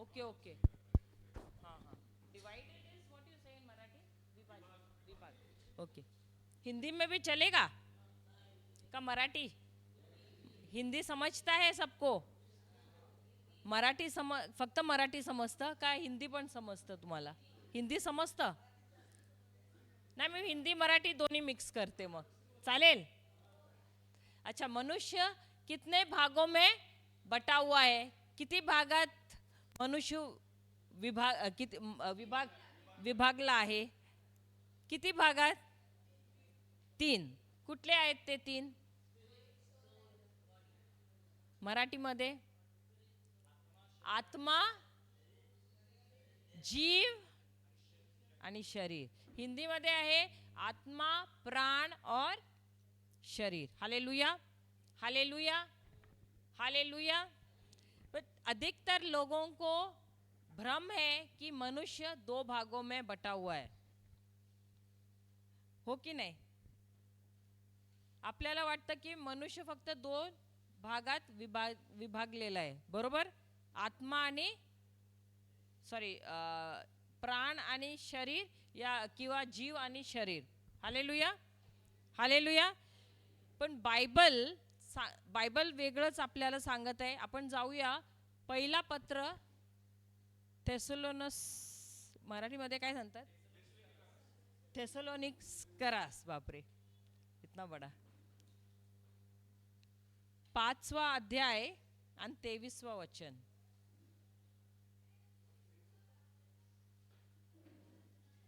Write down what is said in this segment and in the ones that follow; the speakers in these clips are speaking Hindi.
Okay okay. हाँ हाँ. डिवाइडेड इज व्हाट यू से इन मराठी. विभाग विभाग. ओके. हिंदी में भी चलेगा का मराठी? हिंदी समजता है सबको? मराठी फक्त मराठी समजतं का हिंदी पण समजतं तुम्हाला? हिंदी समजतं? नाही, मी हिंदी मराठी दोन्ही मिक्स करते मग. चालेल? अच्छा, मनुष्य कितने भागों में बटा हुआ है? किती भागात मनुष्य विभाग विभागला आहे? किती भागात? 3. कुठले आहेत ते 3? मराठीमध्ये आत्मा, जीव आणि शरीर. हिंदीमध्ये आहे आत्मा, प्राण और शरीर. Hallelujah, hallelujah, hallelujah. बट अधिकतर लोगों को भ्रम है कि मनुष्य 2 भागों में बटा हुआ है. हो की नाही? आपल्याला वाटतं की मनुष्य फक्त 2 भागात विभागलेला आहे. बरोबर? आत्मा आणि सॉरी प्राण आणि शरीर या किंवा जीव आणि शरीर. Hallelujah, hallelujah. पण बायबल वेगळंच आपल्याला सांगत आहे. आपण जाऊया पहिला पत्र थेसलोनस, मराठीमध्ये काय सांगतात? थेसलोनिकरास. बापरे, इतना बडा. 5वा अध्याय आणि 23वा वचन.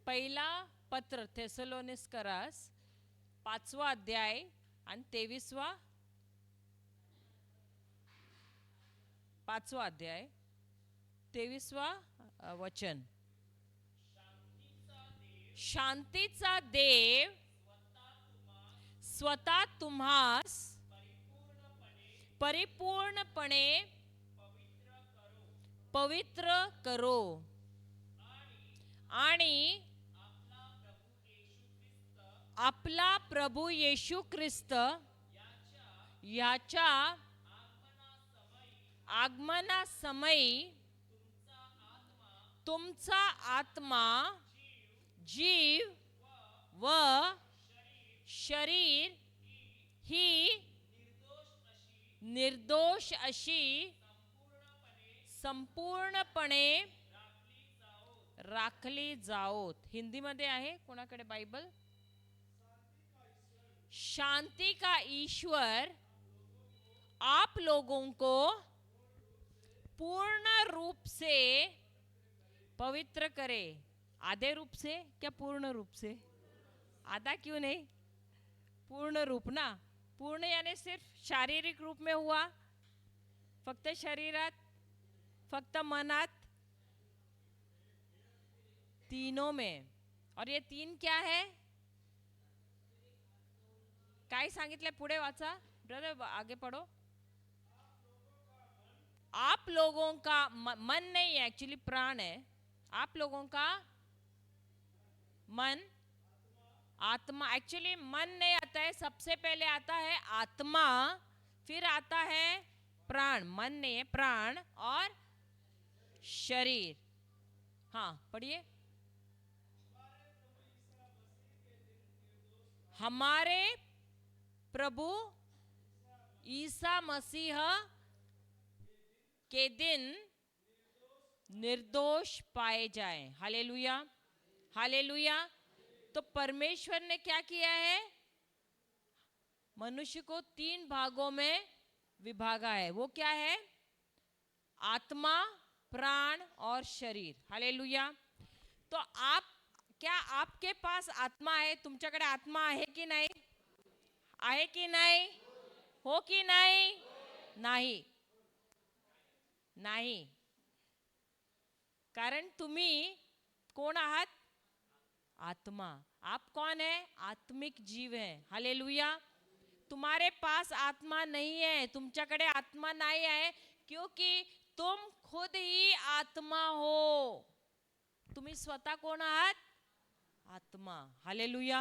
पहिला पत्र थेसलोनिकरास 5वा अध्याय आणि 23वा 5वा अध्याय 23वा वचन. शांतीचा देव स्वतः तुम्हास परिपूर्णपणे पवित्र करो आणि आपला प्रभू येशू ख्रिस्त याच्या आगमनासमयी तुमचा आत्मा, जीव व शरीर ही निर्दोष अशी संपूर्णपणे राखली जाओत. हिंदीमध्ये आहे कोणाकडे बाइबल? शांति का ईश्वर आप लोगों को पूर्ण रूप से पवित्र करे. आधे रूप से क्या पूर्ण रूप से? आधा क्यों नहीं? पूर्ण रूप ना. पूर्ण यानी सिर्फ शारीरिक रूप में हुआ, फक्त शरीरात, फक्त मनात, तीनों में. और ये 3 क्या है? काय सांगितलं? पुढे वाचा ब्रदर, आगे पढ़ो. आप लोगों का मन नहीं है, एक्चुअली प्राण है. आप लोगों का मन, आत्मा. एक्चुअली मन नहीं आता है, सबसे पहले आता है आत्मा, फिर आता है प्राण. मन नहीं है, प्राण और शरीर. हाँ पढ़िए. हमारे प्रभु ईसा मसीह के दिन निर्दोष पाए जाएं. Hallelujah, hallelujah. तो परमेश्वर ने क्या किया है? मनुष्य को 3 भागों में विभागा है. वो क्या है? आत्मा, प्राण और शरीर. हालेलुया. तो क्या आपके पास आत्मा है? तुमच्याकडे आत्मा आहे की नाही? आहे की नाही? हो की नाही? नाही, नाही. कारण तुम्ही कोण आहात? आत्मा. आप कौन है? आत्मिक जीव है. हालेलुया. तुम्हारे पास आत्मा नहीं है, तुमच्याकडे आत्मा नहीं है, क्योंकि तुम खुद ही आत्मा हो. तुम्ही स्वतः कोण आहात? आत्मा. Hallelujah,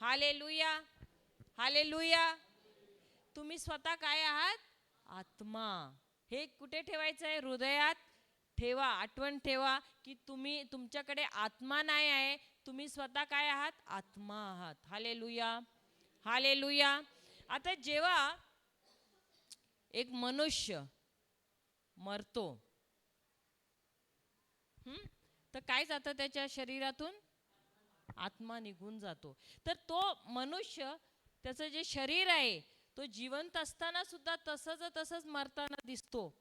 hallelujah, hallelujah. तुम्ही स्वतः काय आहात? आत्मा. हे कुठे ठेवायचं आहे? हृदयात ठेवा, आठवण ठेवा की तुम्ही, तुमच्याकडे आत्मा नाही आहे, तुम्ही स्वतः काय आहात? आत्मा आहात. Hallelujah, hallelujah. आता जेव्हा एक मनुष्य मरतो, तर काय जातं त्याच्या शरीरातून? आत्मा निघून जातो. तर तो मनुष्य, त्याचं जे शरीर आहे, तो जिवंत असताना सुद्धा तसंच मरताना दिसतो.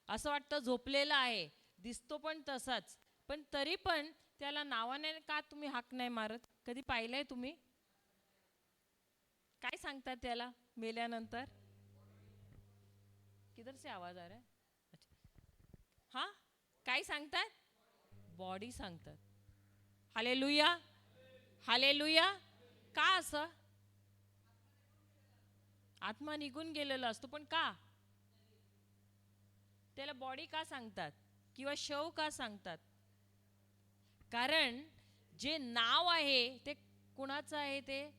असं वाटतं झोपलेला आहे, दिसतो पण तसाच. पण तरी पण त्याला नावाने का तुम्ही हाक नाही मारत? कधी पाहिलंय तुम्ही? काय सांगतात त्याला मेल्यानंतर? किधर से आवाज आ रहा है? अच्छा, हा, काय सांगतात? बॉडी सांगतात. Hallelujah, hallelujah. का असं? आत्मा निघून गेलेला असतो, पण का? त्याला बॉडी का सांगतात किंवा शव का सांगतात? कारण जे नाव आहे ते कुणाचं आहे? ते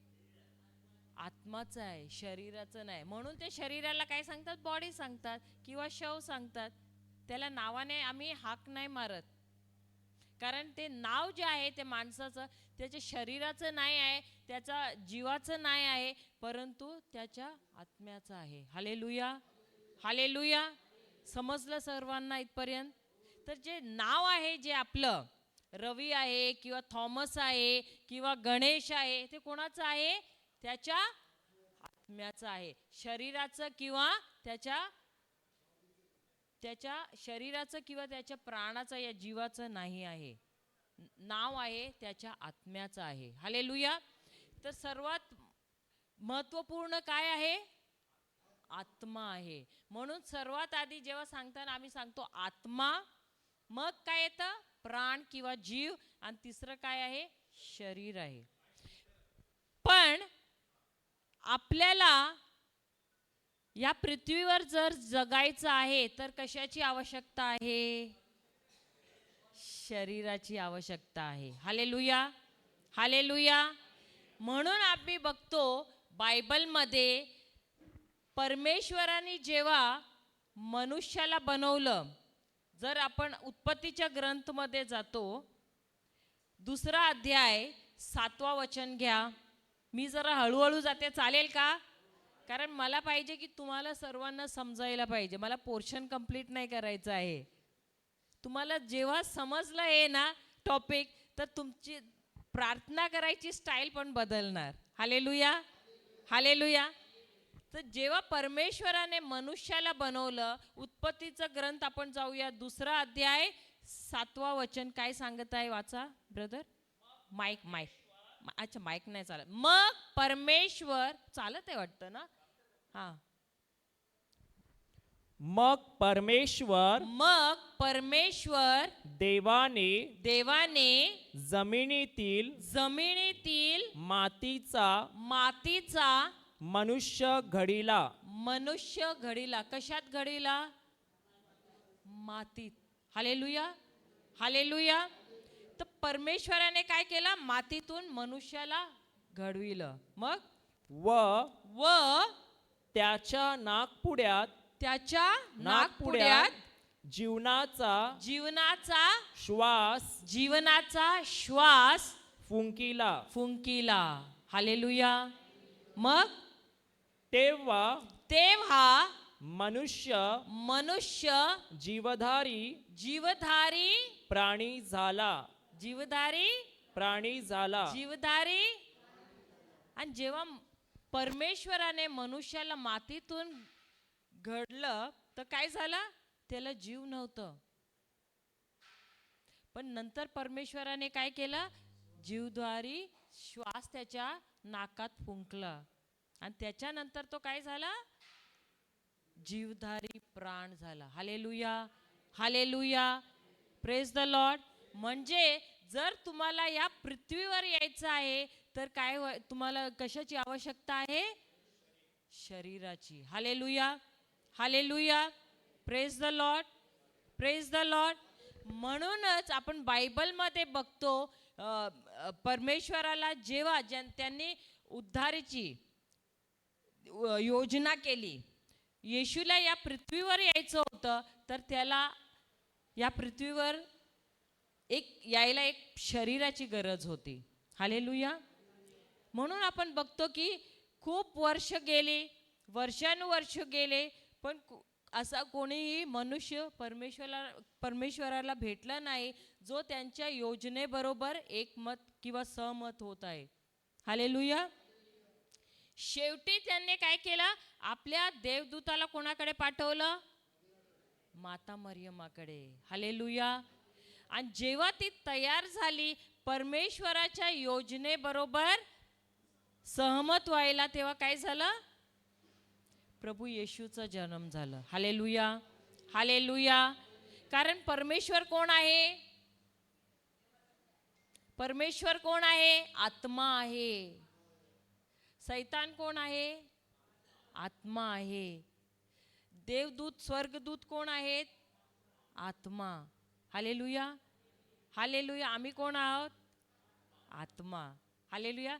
आत्माचं आहे, शरीराचं नाही. म्हणून ते शरीराला काय सांगतात? बॉडी सांगतात किंवा शव सांगतात. त्याला नावाने आम्ही हाक नाही मारत, कारण ते नाव जे आहे ते माणसाचं, त्याच्या शरीराचं नाही आहे, त्याच्या जीवाचं नाही आहे, परंतु त्याच्या आत्म्याचं आहे. Hallelujah, hallelujah. समजलं सर्वांना इथपर्यंत? तर जे नाव आहे, जे आपलं रवी आहे किंवा थॉमस आहे किंवा गणेश आहे, ते कोणाचं आहे? त्याच्या आत्म्याचं आहे. शरीराचं किंवा त्याच्या शरीराचं किंवा त्याच्या प्राणाचं या जीवाचं नाही आहे. नाव आहे त्याच्या आत्म्याचं आहे. हालेलुया. तर सर्वात महत्त्वपूर्ण काय आहे? आत्मा आहे. म्हणून सर्वात आधी जेव्हा सांगताना आम्ही सांगतो आत्मा, मग काय येतं? प्राण किंवा जीव, आणि तिसरं काय आहे? शरीर आहे. पण आपल्याला या पृथ्वीवर जर जगायचं आहे तर कशाची आवश्यकता आहे? शरीराची आवश्यकता आहे. Hallelujah, hallelujah. म्हणून आम्ही बघतो बायबलमध्ये परमेश्वराने जेव्हा मनुष्याला बनवलं, जर आपण उत्पत्तीच्या ग्रंथमध्ये जातो, 2 अध्याय 7 वचन घ्या. मी जरा हळूहळू जाते, चालेल का? कारण मला पाहिजे की तुम्हाला सर्वांना समजायला पाहिजे. मला पोर्शन कंप्लीट नाही करायचं आहे. तुम्हाला जेव्हा समजलं आहे ना टॉपिक, तर तुमची प्रार्थना करायची स्टाईल पण बदलणार. Hallelujah, hallelujah. तर जेव्हा परमेश्वराने मनुष्याला बनवलं, उत्पत्तीचा ग्रंथ आपण जाऊया, 2 अध्याय 7 वचन काय सांगत आहे? वाचा ब्रदर. Mike, mike. अच्छा, माईक नाही चालत. मग परमेश्वर, चालत आहे वाटतं ना? हा. मग परमेश्वर देवाने जमिनीतील मातीचा मनुष्य घडिला. कशात घडिला? मातीत. Hallelujah, hallelujah. तर परमेश्वराने काय केलं? मातीतून मनुष्याला घडविलं. मग व त्याच्या नाकपुड्यात जीवनाचा श्वास फुंकिला. हालेलुया. मग तेव्हा मनुष्य जीवधारी प्राणी झाला. आणि जेव्हा परमेश्वराने मनुष्याला मातीतून घडलं, तर काय झालं? त्याला जीव नव्हतं. पण नंतर परमेश्वराने काय केलं? जीवधारी श्वास त्याच्या नाकात फुंकला, आणि त्याच्यानंतर तो काय झाला? जीवधारी प्राण झाला. Hallelujah, hallelujah. Praise the Lord. म्हणजे जर तुम्हाला या पृथ्वीवर यायचं आहे तर काय तुम्हाला कशाची आवश्यकता आहे? शरीराची. Hallelujah, hallelujah. Praise the Lord, praise the Lord. म्हणूनच आपण बायबलमध्ये बघतो परमेश्वराला जेव्हा त्यांनी उद्धाराची योजना केली, येशूला या पृथ्वीवर यायचं होतं, तर त्याला या पृथ्वीवर यायला एक शरीराची गरज होती. हालेलुया. म्हणून आपण बघतो की खूप वर्ष गेले, वर्षानुवर्ष गेले, पण असा कोणीही मनुष्य परमेश्वराला भेटला नाही जो त्यांच्या योजनेबरोबर एकमत किंवा सहमत होत आहे. हालेलुया. शेवटी त्यांनी काय केलं? आपल्या देवदूताला कोणाकडे पाठवलं? माता मरियमाकडे. हालेलुया. आणि जेव्हा ती तयार झाली परमेश्वराच्या योजनेबरोबर सहमत व्हायला, तेव्हा काय झालं? प्रभू येशूचा जन्म झाला. हालेलुया. हालेलुया. कारण परमेश्वर कोण आहे? परमेश्वर कोण आहे? आत्मा आहे. सैतान कोण आहे? आत्मा आहे. देवदूत स्वर्गदूत कोण आहेत? आत्मा. हालेलुया. हालेलुया. आम्ही कोण आहोत? आत्मा. हालेलुया.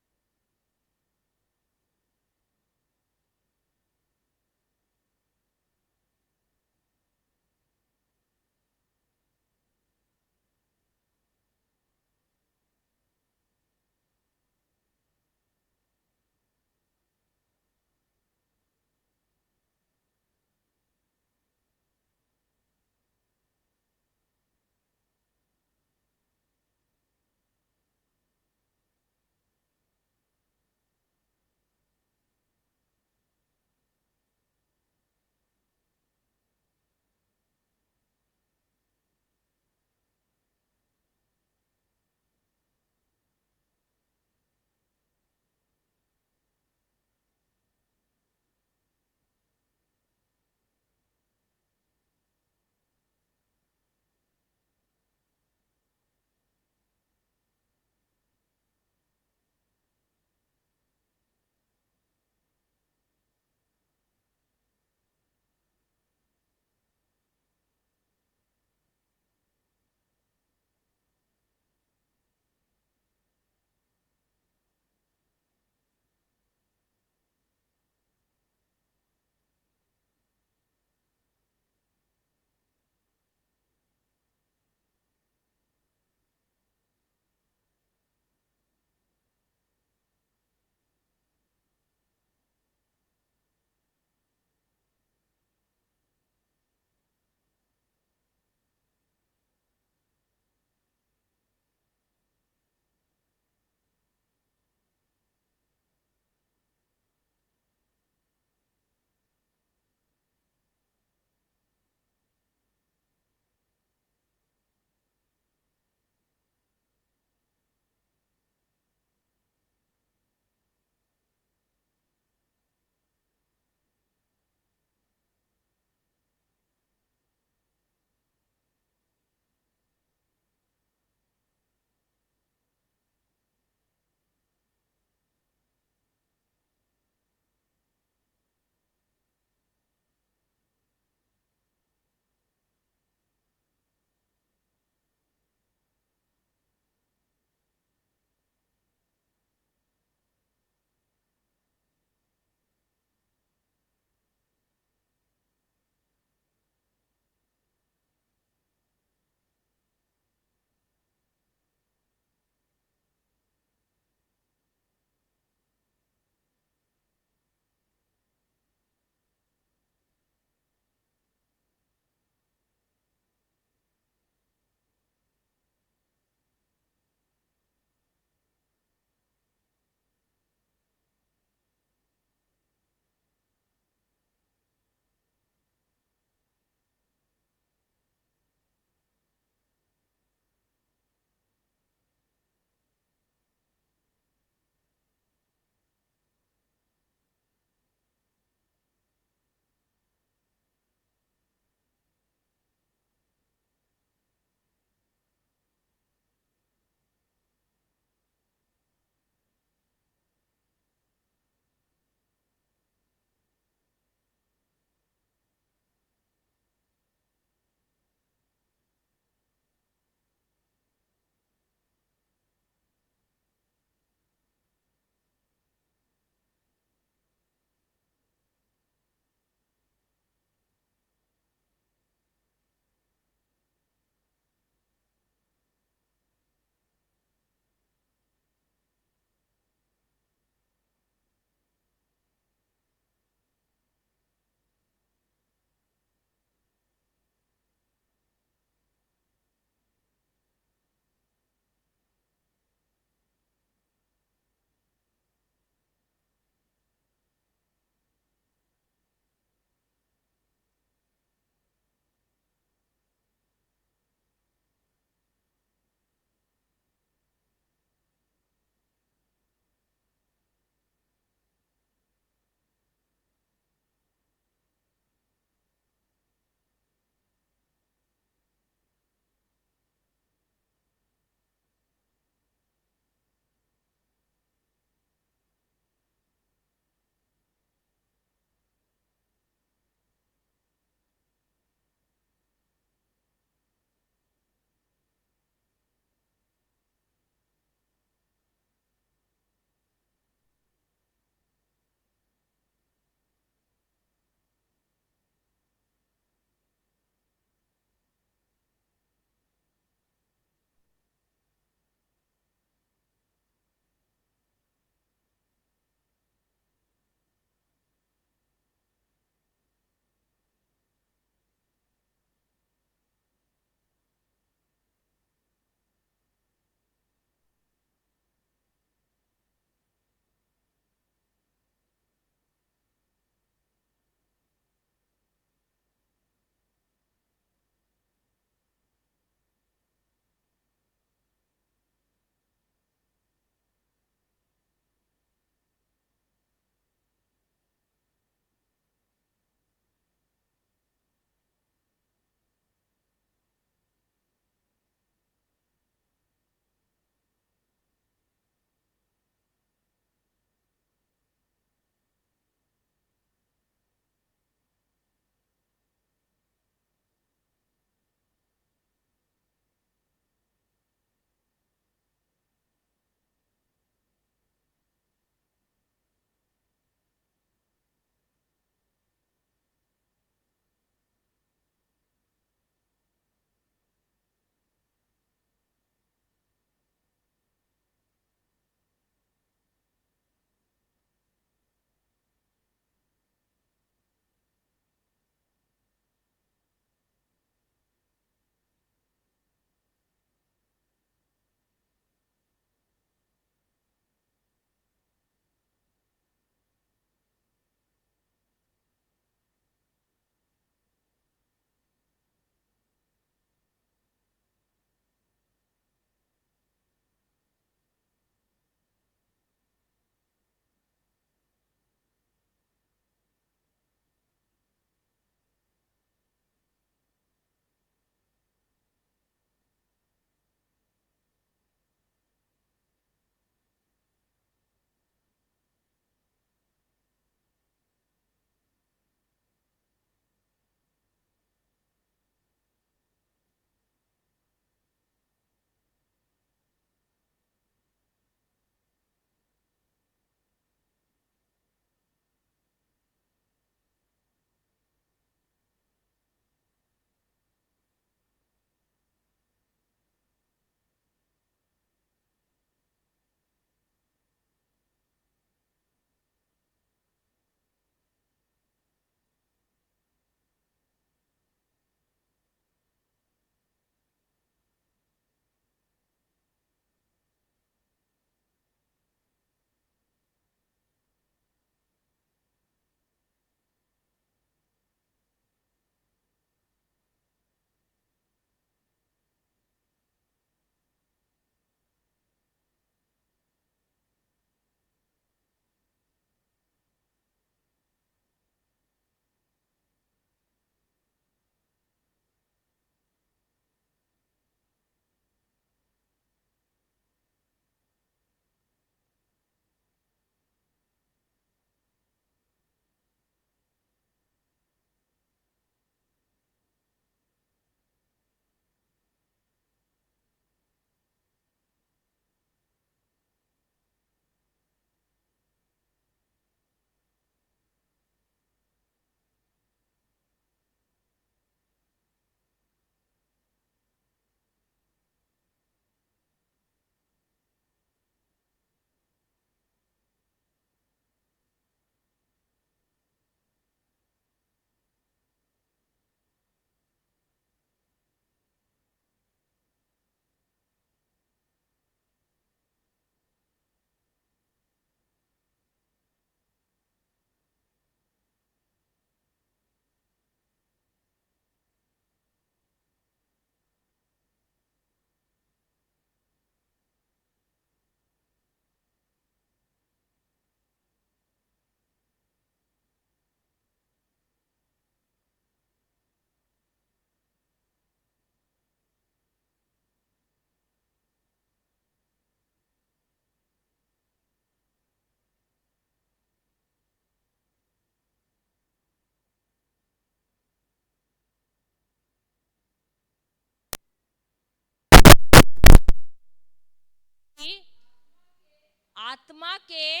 के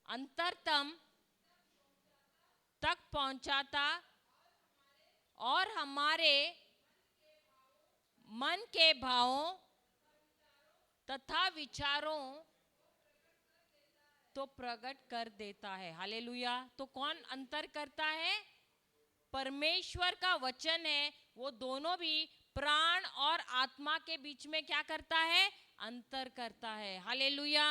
अंतरतम तक पहुंचाता और हमारे मन के भावों तथा विचारों तो प्रकट कर देता है। हालेलुया। तो कौन अंतर करता है? परमेश्वर का वचन है, वो दोनों भी प्राण और आत्मा के बीच में क्या करता है? अंतर करता है। Hallelujah,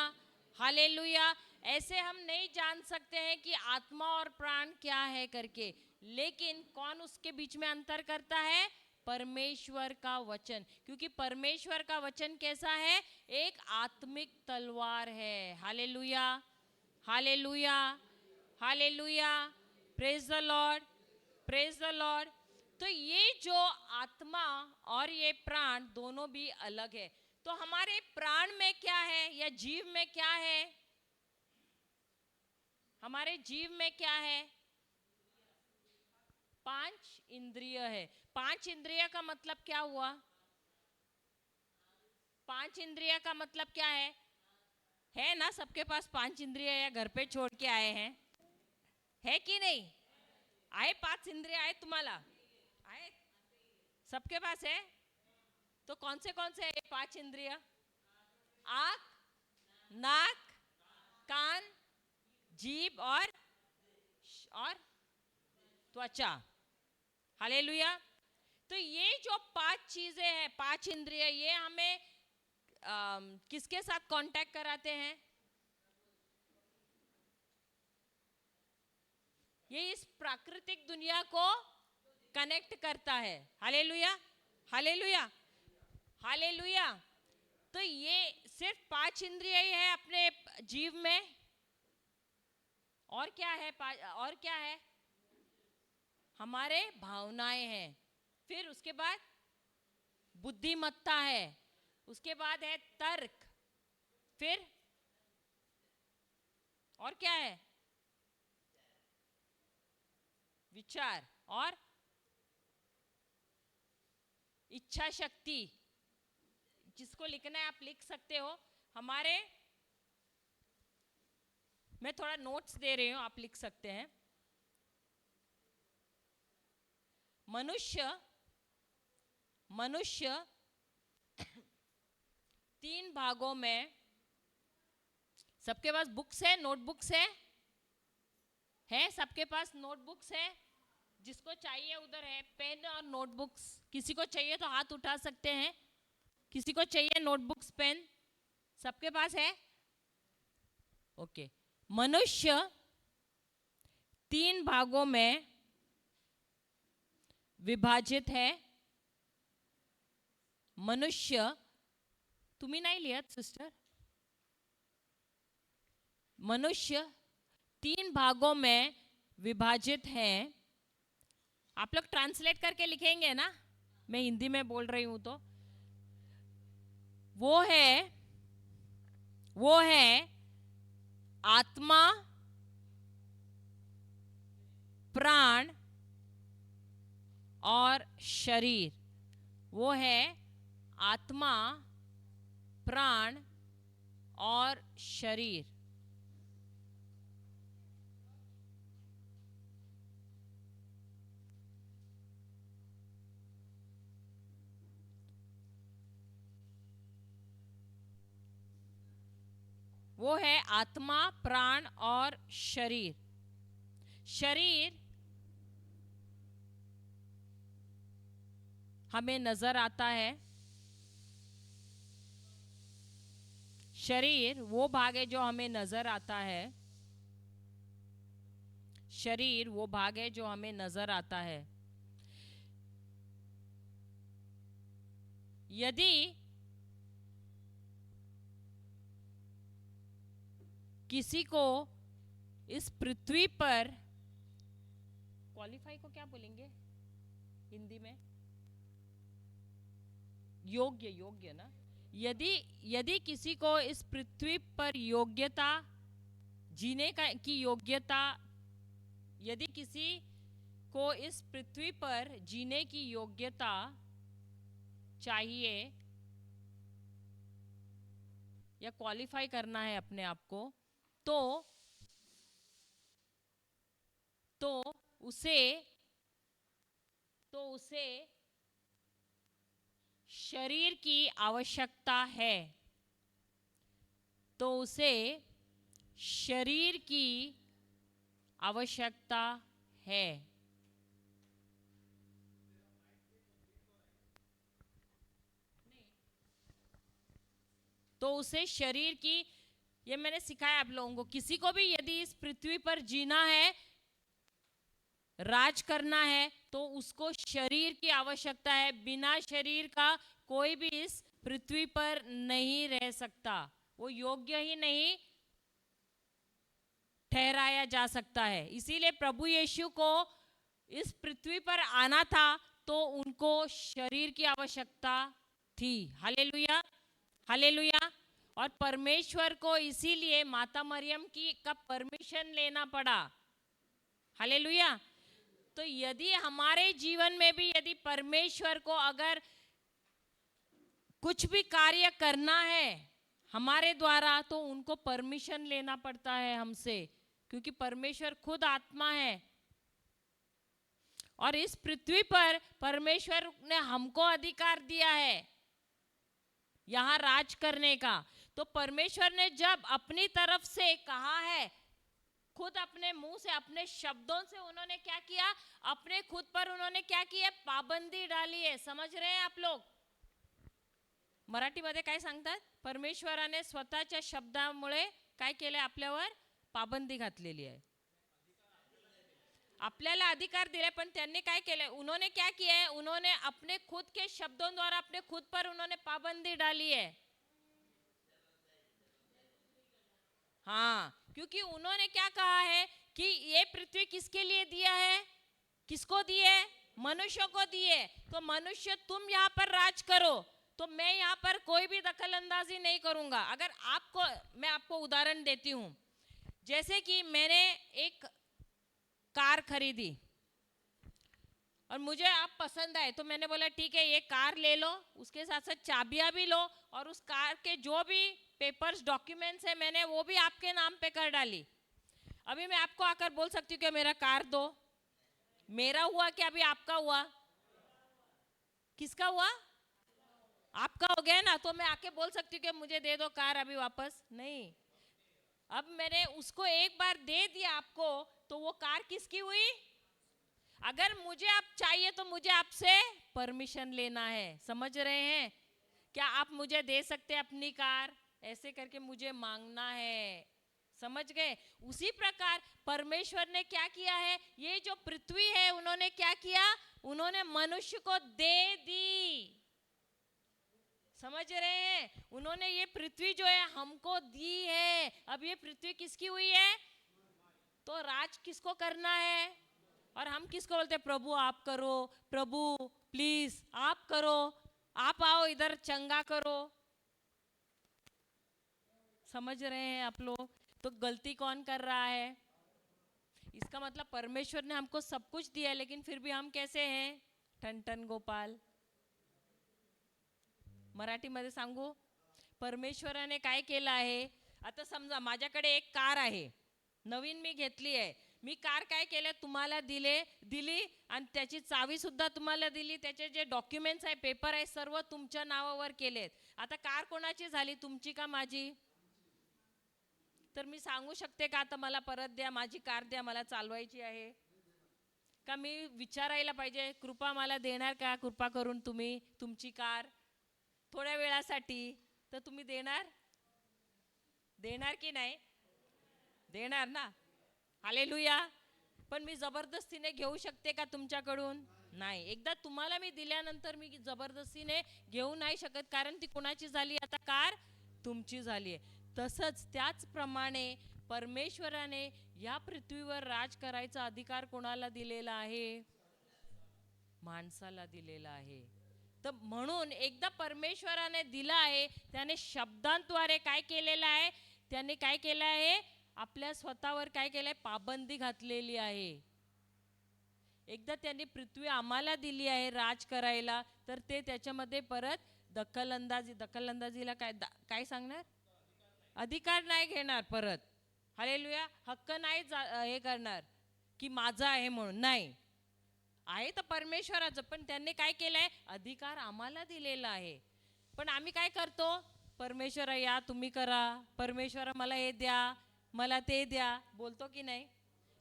hallelujah. ऐसे हम नहीं जान सकते हैं कि आत्मा और प्राण क्या है करके, लेकिन कौन उसके बीच में अंतर करता है? परमेश्वर का वचन। क्योंकि परमेश्वर का वचन कैसा है? एक आत्मिक तलवार है। Hallelujah, hallelujah, hallelujah. Praise the Lord, praise the Lord. तो ये जो आत्मा और ये प्राण दोनों भी अलग है। तो हमारे प्राण में क्या है या जीव में क्या है? हमारे जीव में क्या है? 5 इंद्रिय है। 5 इंद्रिय का मतलब क्या हुआ? 5 इंद्रिय का मतलब क्या है ना? सबके पास 5 इंद्रिय या घर पे छोड़ के आए हैं? है कि नहीं? आए 5 इंद्रिय आए तुम्हाला? आए? सबके पास है? तो कौन से है 5 इंद्रिय? आँख, नाक, कान, जीभ और त्वचा। हालेलुया। तो ये जो 5 चीजें हैं, 5 इंद्रिय, ये हमें किसके साथ कांटेक्ट कराते हैं? ये इस प्राकृतिक दुनिया को कनेक्ट करता है। Hallelujah, hallelujah, hallelujah. तो ये सिर्फ 5 इंद्रिय ही है अपने जीव में? और क्या है? और क्या है? हमारे भावनाएं हैं, फिर उसके बाद बुद्धिमत्ता है, उसके बाद है तर्क, फिर और क्या है? विचार और इच्छा शक्ति। जिसको लिखना है आप लिख सकते हो। हमारे, मैं थोड़ा नोट्स दे रही हूं, आप लिख सकते हैं। मनुष्य 3 भागों में, सबके पास बुक्स है, नोटबुक्स है सबके पास नोटबुक्स है? जिसको चाहिए उधर है पेन और नोटबुक्स। किसी को चाहिए तो हाथ उठा सकते हैं। किसी को चाहिए नोटबुक्स, पेन? सबके पास है? ओके। मनुष्य 3 भागों में विभाजित है। मनुष्य, तुम्ही नाही लिहत सिस्टर? मनुष्य 3 भागों में विभाजित है। आप लोग ट्रांसलेट करके लिखेंगे ना? मैं हिंदी में बोल रही हूं तो वो है आत्मा, प्राण और शरीर। वो है आत्मा, प्राण और शरीर। वो है आत्मा, प्राण और शरीर। शरीर हमें नजर आता है। शरीर वो भाग है जो हमें नजर आता है। शरीर वो भाग है जो हमें नजर आता है। यदि किसी को इस पृथ्वी पर, क्वालिफाई को क्या बोलेंगे हिंदी में? योग्य ना? यदि किसी को इस पृथ्वी पर योग्यता, जीने की योग्यता, यदि किसी को इस पृथ्वी पर जीने की योग्यता चाहिए या क्वालिफाई करना है अपने आप को, तो उसे शरीर की आवश्यकता है। तो उसे शरीर की आवश्यकता है। तो उसे शरीर की, ये मैंने सिखाया आप लोगों को, किसी को भी यदि इस पृथ्वी पर जीना है, राज करना है, तो उसको शरीर की आवश्यकता है। बिना शरीर का कोई भी इस पृथ्वी पर नहीं रह सकता, वो योग्य ही नहीं ठहराया जा सकता है। इसीलिए प्रभु यीशु को इस पृथ्वी पर आना था, तो उनको शरीर की आवश्यकता थी। Hallelujah, hallelujah. और परमेश्वर को इसीलिए माता मरियम की का परमिशन लेना पड़ा। हालेलुया। तो यदि हमारे जीवन में भी यदि परमेश्वर को अगर कुछ भी कार्य करना है हमारे द्वारा, तो उनको परमिशन लेना पड़ता है हमसे, क्योंकि परमेश्वर खुद आत्मा है। और इस पृथ्वी पर परमेश्वर ने हमको अधिकार दिया है यहां राज करने का। तो परमेश्वर ने जब अपनी तरफ से कहा है, खुद अपने मुंह से, अपने शब्दों से उन्होंने क्या किया, अपने खुद पर उन्होंने क्या किया, पाबंदी डाली है। समझ रहे हैं आप लोग? मराठीमध्ये काय सांगतात, परमेश्वराने स्वतःच्या शब्दामुळे काय केले, आपल्यावर पाबंदी घातलेली आहे। आपल्याला अधिकार दिले, पण त्यांनी काय केले, उन्होंने क्या किया है, उन्होंने अपने खुद के शब्दों द्वारा अपने खुद पर उन्होंने पाबंदी डाली है। हाँ, क्योंकि उन्होंने क्या कहा है कि ये पृथ्वी किसके लिए दिया है, किसको दी है, मनुष्य को दी है। तो मनुष्य तुम यहाँ पर राज करो, तो मैं यहाँ पर कोई भी दखल अंदाजी नहीं करूंगा। अगर आपको, मैं आपको उदाहरण देती हूँ, जैसे कि मैंने एक कार खरीदी और मुझे आप पसंद आए, तो मैंने बोला ठीक है ये कार ले लो, उसके साथ साथ चाबियां भी लो, और उस कार के जो भी पेपर्स डॉक्यूमेंट्स है मैंने वो भी आपके नाम पे कर डाली। अभी मैं आपको आकर बोल सकती हूँ कि मेरा कार दो, मेरा हुआ कि अभी आपका हुआ, किसका हुआ, आपका हो गया ना। तो मैं आके बोल सकती हूँ कि मुझे दे दो कार अभी वापस, नहीं। अब मैंने उसको एक बार दे दिया आपको, तो वो कार किसकी हुई। अगर मुझे आप चाहिए तो मुझे आपसे परमिशन लेना है। समझ रहे हैं? क्या आप मुझे दे सकते हैं अपनी कार, ऐसे करके मुझे मांगना है। समझ गए? उसी प्रकार परमेश्वर ने क्या किया है, ये जो पृथ्वी है उन्होंने क्या किया, उन्होंने मनुष्य को दे दी। समझ रहे हैं? उन्होंने ये पृथ्वी जो है हमको दी है। अब ये पृथ्वी किसकी हुई है, तो राज किसको करना है, और हम किसको बोलते हैं, प्रभु आप करो, प्रभु प्लीज आप करो, आप आओ इधर चंगा करो। समझ रहे हैं आप लोग? तो गलती कौन कर रहा है? इसका मतलब परमेश्वर ने हमको सब कुछ दिया है, लेकिन फिर भी हम कैसे हैं, ठन ठन गोपाल। मराठीमध्ये सांगू, परमेश्वराने काय केलं आहे, आता समजा माझ्याकडे एक कार आहे, नवीन मी घेतली आहे, मी कार काय केलं, तुम्हाला दिली आणि त्याची चावी सुद्धा तुम्हाला दिली, त्याचे जे डॉक्युमेंट्स आहे, पेपर आहे, सर्व तुमच्या नावावर केलेत। आता कार कोणाची झाली, तुमची का माझी? तर मी सांगू शकते का आता मला परत द्या, माझी कार द्या, मला चालवायची आहे, का मी विचारायला पाहिजे, कृपा मला देणार का, कृपा करून तुम्ही तुमची कार थोड्या वेळासाठी, तर तुम्ही देणार की नाही देणार ना? हालेलुया। पण मी जबरदस्तीने घेऊ शकते का तुमच्याकडून? नाही। एकदा तुम्हाला मी दिल्यानंतर मी जबरदस्तीने घेऊ नाही शकत, कारण ती कोणाची झाली, आता कार तुमची झाली आहे। तसंच त्याचप्रमाणे परमेश्वराने या पृथ्वीवर राज करायचा अधिकार कोणाला दिलेला आहे, माणसाला दिलेला आहे। तर म्हणून एकदा परमेश्वराने दिला आहे, त्याने शब्दांद्वारे काय केलेलं आहे, त्याने काय केलं आहे, आपल्या स्वतःवर काय केलंय, पाबंदी घातलेली आहे। एकदा त्यांनी पृथ्वी आम्हाला दिली आहे राज करायला, तर ते त्याच्यामध्ये परत दखलंदाजीला काय सांगणार, अधिकार नाही घेणार परत. हालेलुया. हक्क नाही हे करणार की माझं आहे म्हणून. नाही, आहे तर परमेश्वराचं, पण त्यांनी काय केलंय, अधिकार आम्हाला दिलेला आहे. पण आम्ही काय करतो, परमेश्वर या तुम्ही करा, परमेश्वर मला हे द्या, मला ते द्या, बोलतो की नाही.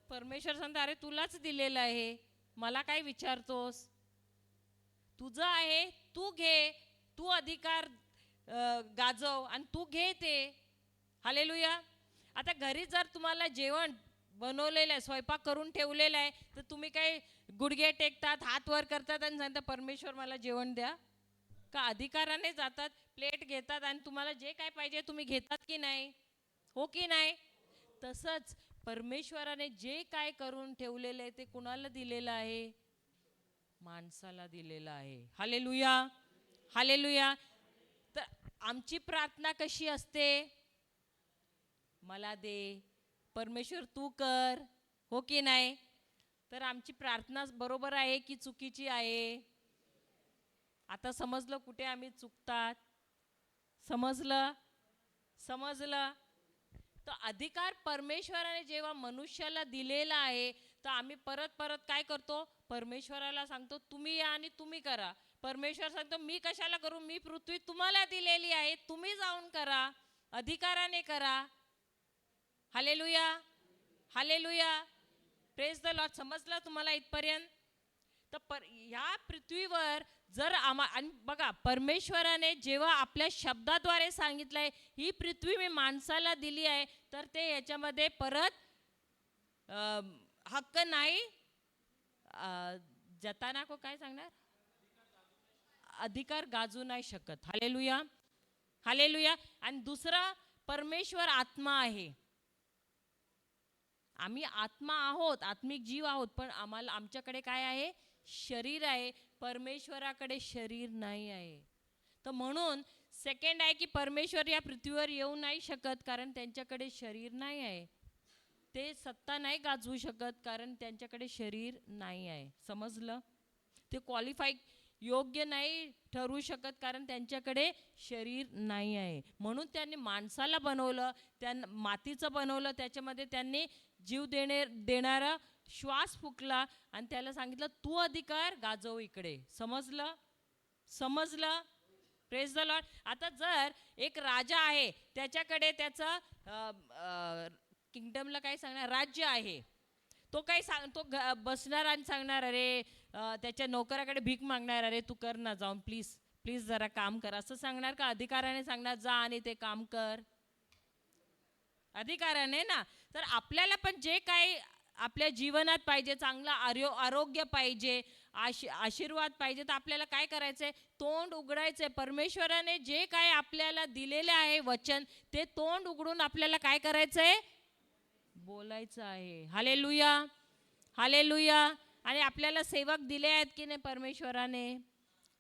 परमेश्वर सांगतो अरे तुलाच दिलेलं आहे, मला काय विचारतोस, तुझं आहे, तू घे, तू अधिकार गाजव आणि तू घे ते. हालेलुया. आता घरी जर तुम्हाला जेवण बनवलेलं आहे, स्वयंपाक करून ठेवलेला आहे, तर तुम्ही काय गुडघे टेकतात, हात वर करतात आणि सांगतात परमेश्वर मला जेवण द्या? का अधिकाराने जातात, प्लेट घेतात आणि तुम्हाला जे काय पाहिजे तुम्ही घेतात की नाही? हो की नाही? तसंच परमेश्वराने जे काय करून ठेवलेलं आहे ते कुणाला दिलेलं आहे? माणसाला दिलेलं आहे. हालेलुया. हालेलुया. तर आमची प्रार्थना कशी असते? मला दे, परमेश्वर तू कर, हो की नाही? तर आमची प्रार्थना बरोबर आहे की चुकीची आहे? आता समजलं कुठे आम्ही चुकतात? समजलं? समजलं? तर अधिकार परमेश्वराने जेव्हा मनुष्याला दिलेला आहे, तर आम्ही परत परत काय करतो, परमेश्वराला सांगतो तुम्ही या आणि तुम्ही करा. परमेश्वर सांगतो मी कशाला करू, मी पृथ्वी तुम्हाला दिलेली आहे, तुम्ही जाऊन करा, अधिकाराने करा. Hallelujah. Hallelujah. Praise the Lord. समजलं तुम्हाला इथपर्यंत? तर ह्या पृथ्वीवर जर आणि बघा, परमेश्वराने जेव्हा आपल्या शब्दाद्वारे सांगितलंय ही पृथ्वी मी माणसाला दिली आहे, तर ते याच्यामध्ये परत हक्क नाही, जताना को काय सांगणार, अधिकार गाजू नाही शकत. हालेलुया. हालेलुया. आणि दुसरा, परमेश्वर आत्मा आहे. आम्ही आत्मा आहोत, आत्मिक जीव आहोत, पण आमच्याकडे काय आहे, शरीर आहे. परमेश्वराकडे शरीर नाही आहे. तर म्हणून सेकंड आहे की परमेश्वर या पृथ्वीवर येऊ नाही शकत, कारण त्यांच्याकडे शरीर नाही आहे. ते सत्ता नाही गाजवू शकत, कारण त्यांच्याकडे शरीर नाही आहे. समजलं? ते क्वालिफाय योग्य नाही ठरू शकत, कारण त्यांच्याकडे शरीर नाही आहे. म्हणून त्यांनी माणसाला बनवलं, त्यांना मातीचं बनवलं, त्याच्यामध्ये त्यांनी जीव देणारा श्वास फुकला आणि त्याला सांगितलं तू अधिकार गाजव इकडे. समजलं? समजलं? Praise the Lord. आता जर एक राजा आहे, त्याच्याकडे त्याचं किंगडमला काय सांगणार, राज्य आहे, तो काय तो बसणार आणि सांगणार अरे त्याच्या नोकराकडे भीक मागणार, अरे तू कर ना जाऊन, प्लीज प्लीज जरा काम कर, असं सांगणार का? अधिकाराने सांगणार जा आणि ते काम कर. अधिकाराने ना. तर आपल्याला पण जे काही आपल्या जीवनात पाहिजे, चांगलं आरोग्य पाहिजे, आशीर्वाद पाहिजे, तर आपल्याला काय करायचंय, तोंड उघडायचंय. परमेश्वराने जे काय आपल्याला दिलेले आहे वचन, ते तोंड उघडून आपल्याला काय करायचंय, बोलायचं आहे. हालेलुया. हालेलुया. आणि आपल्याला सेवक दिले आहेत की नाही परमेश्वराने?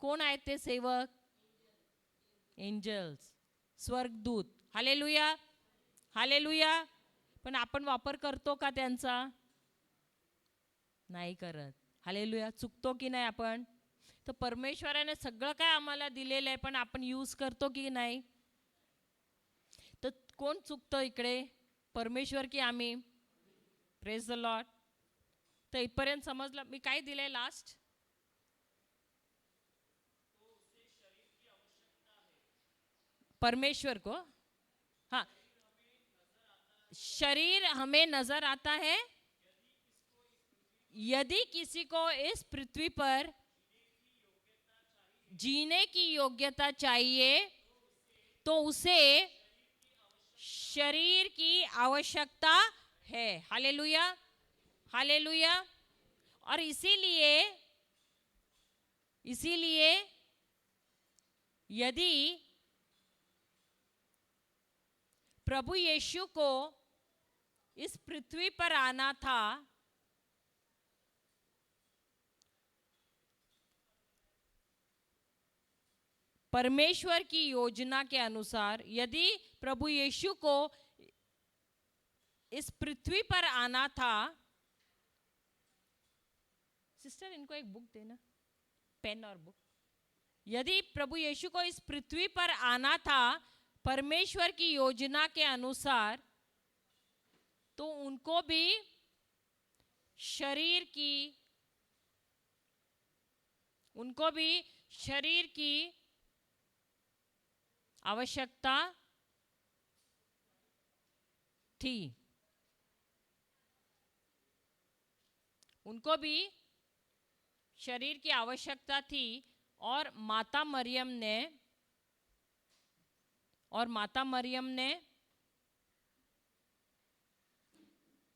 कोण आहेत ते सेवक? एंजल्स, स्वर्गदूत. हालेलुया. हालेलुया. पण आपण वापर करतो का त्यांचा? नाही करत. हालेलुया. चुकतो की नाही आपण? तर परमेश्वराने सगळं काय आम्हाला दिलेलं आहे, पण आपण यूज करतो की नाही? तर कोण चुकतं इकडे, परमेश्वर की आम्ही? Praise the Lord. तर इथपर्यंत समजलं मी काय दिलंय लास्ट? परमेश्वर को, हाँ, शरीर हमें नजर आता है यदि किसी को इस पृथ्वी पर जीने की योग्यता चाहिए, तो उसे शरीर की आवश्यकता है. हालेलुया. हालेलुया. और इसीलिए यदि प्रभु यीशु को इस पृथ्वी पर आना था, परमेश्वर की योजना के अनुसार, यदि प्रभु यीशु को इस पृथ्वी पर आना था, सिस्टर इनको एक बुक देना, पेन और बुक. यदि प्रभु यीशु को इस पृथ्वी पर आना था, परमेश्वर की योजना के अनुसार, तो उनको भी शरीर की आवश्यकता थी। उनको भी शरीर की आवश्यकता थी। और माता मरियम ने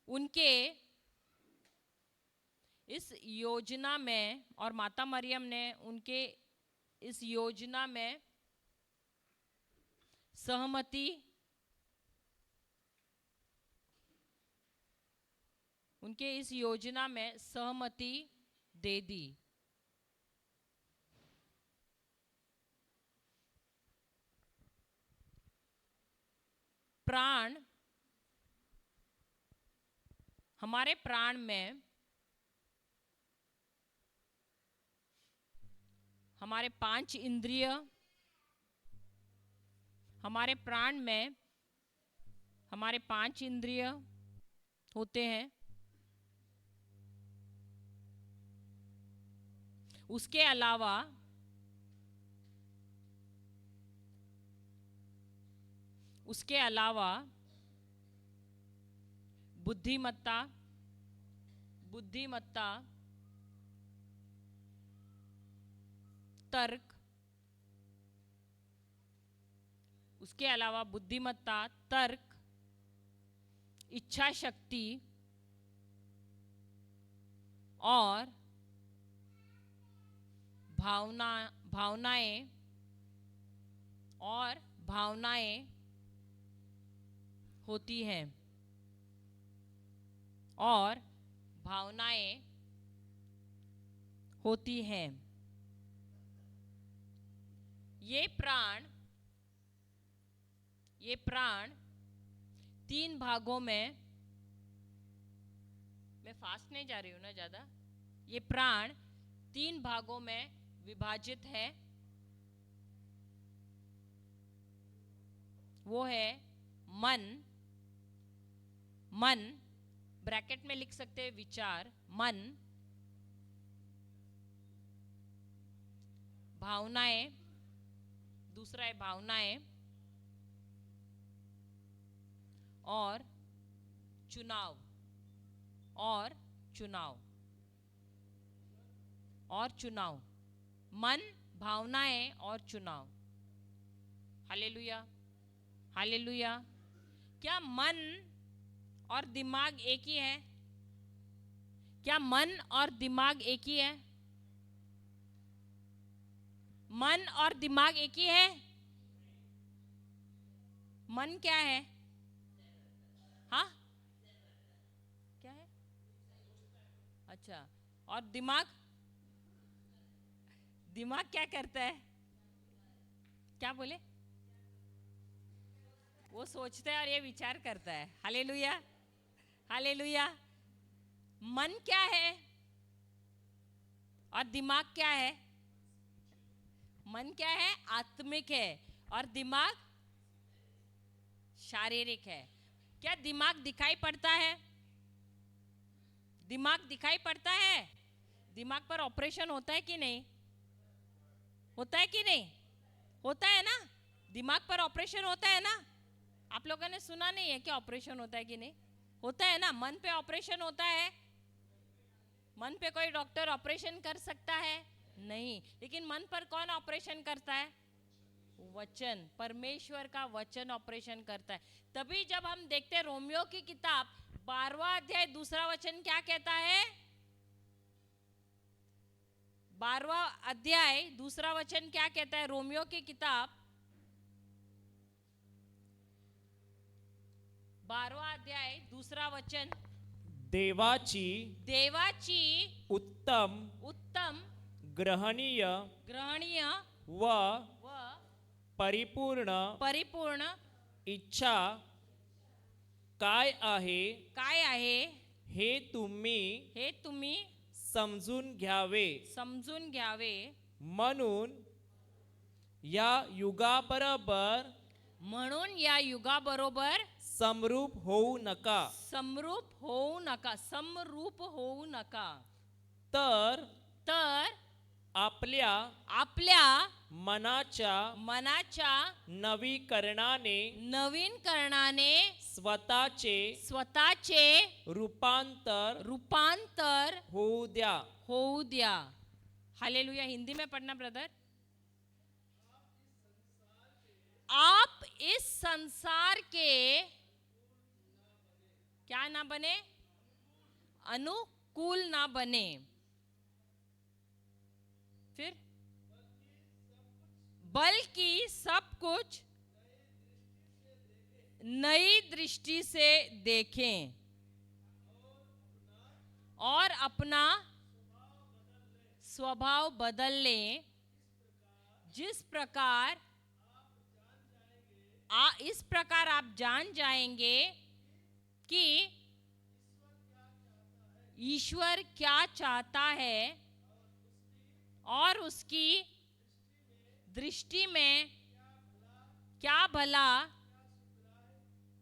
उनके इस योजना में सहमति दे दी। प्राण, हमारे प्राण में हमारे 5 इंद्रिय, हमारे प्राण में हमारे 5 इंद्रिय होते हैं। उसके अलावा बुद्धिमत्ता, तर्क, इच्छा शक्ति और भावनाएं होती हैं। ये प्राण 3 भागों में, मैं फास्ट नहीं जा रही हूं ना ज्यादा। ये प्राण 3 भागों में विभाजित है। वो है मन, ब्रैकेट में लिख सकते हैं विचार, मन, भावनाएं, दूसरा है भावनाएं, और चुनाव। मन, भावनाएं और चुनाव। Hallelujah, hallelujah. क्या मन और दिमाग एक ही है? क्या मन और दिमाग एक ही है? मन और दिमाग एक ही है? मन क्या है? हाँ, क्या है? अच्छा, और दिमाग क्या करता है? क्या बोले? वो सोचता है और ये विचार करता है। Hallelujah, hallelujah. मन क्या है और दिमाग क्या है? मन क्या है? आत्मिक है, और दिमाग शारीरिक है। क्या दिमाग दिखाई पड़ता है? दिमाग दिखाई पड़ता है? दिमाग पर ऑपरेशन होता है कि नहीं? होता है कि नहीं? होता है ना? दिमाग पर ऑपरेशन होता है ना? आप लोगों ने सुना नहीं है क्या ऑपरेशन होता है कि नहीं? होता है ना? मन पे ऑपरेशन होता है? मन पे कोई डॉक्टर ऑपरेशन कर सकता है? नहीं। लेकिन मन पर कौन ऑपरेशन करता है? वचन, परमेश्वर का वचन ऑपरेशन करता है। तभी जब हम देखते हैं रोमियो की किताब 12वां अध्याय 2रा वचन क्या कहता है? 12वां अध्याय 2रा वचन क्या कहता है? रोमियो की किताब 12वां अध्याय 2रा वचन, देवाची उत्तम ग्रहणीय व परिपूर्ण इच्छा काय आहे हे तुम्ही समजून घ्यावे, म्हणून या युगाबरोबर म्हणून या युगाबरोबर समरूप होऊ नका. समरूप होऊ नका. समरूप होऊ नका. तर तर आपल्या आपल्या मनाच्या नवीकरणाने स्वतःचे रूपांतर होऊ द्या. हालेलुया. हिंदी में पढ़ना ब्रदर. आप इस संसार के क्या ना बने? अनुकूल ना बने. फिर बल्कि सब कुछ नई दृष्टि से देखें और अपना स्वभाव बदल लें. जिस प्रकार इस प्रकार आप जान जाएंगे कि ईश्वर क्या चाहता है और उसकी दृष्टि में क्या भला,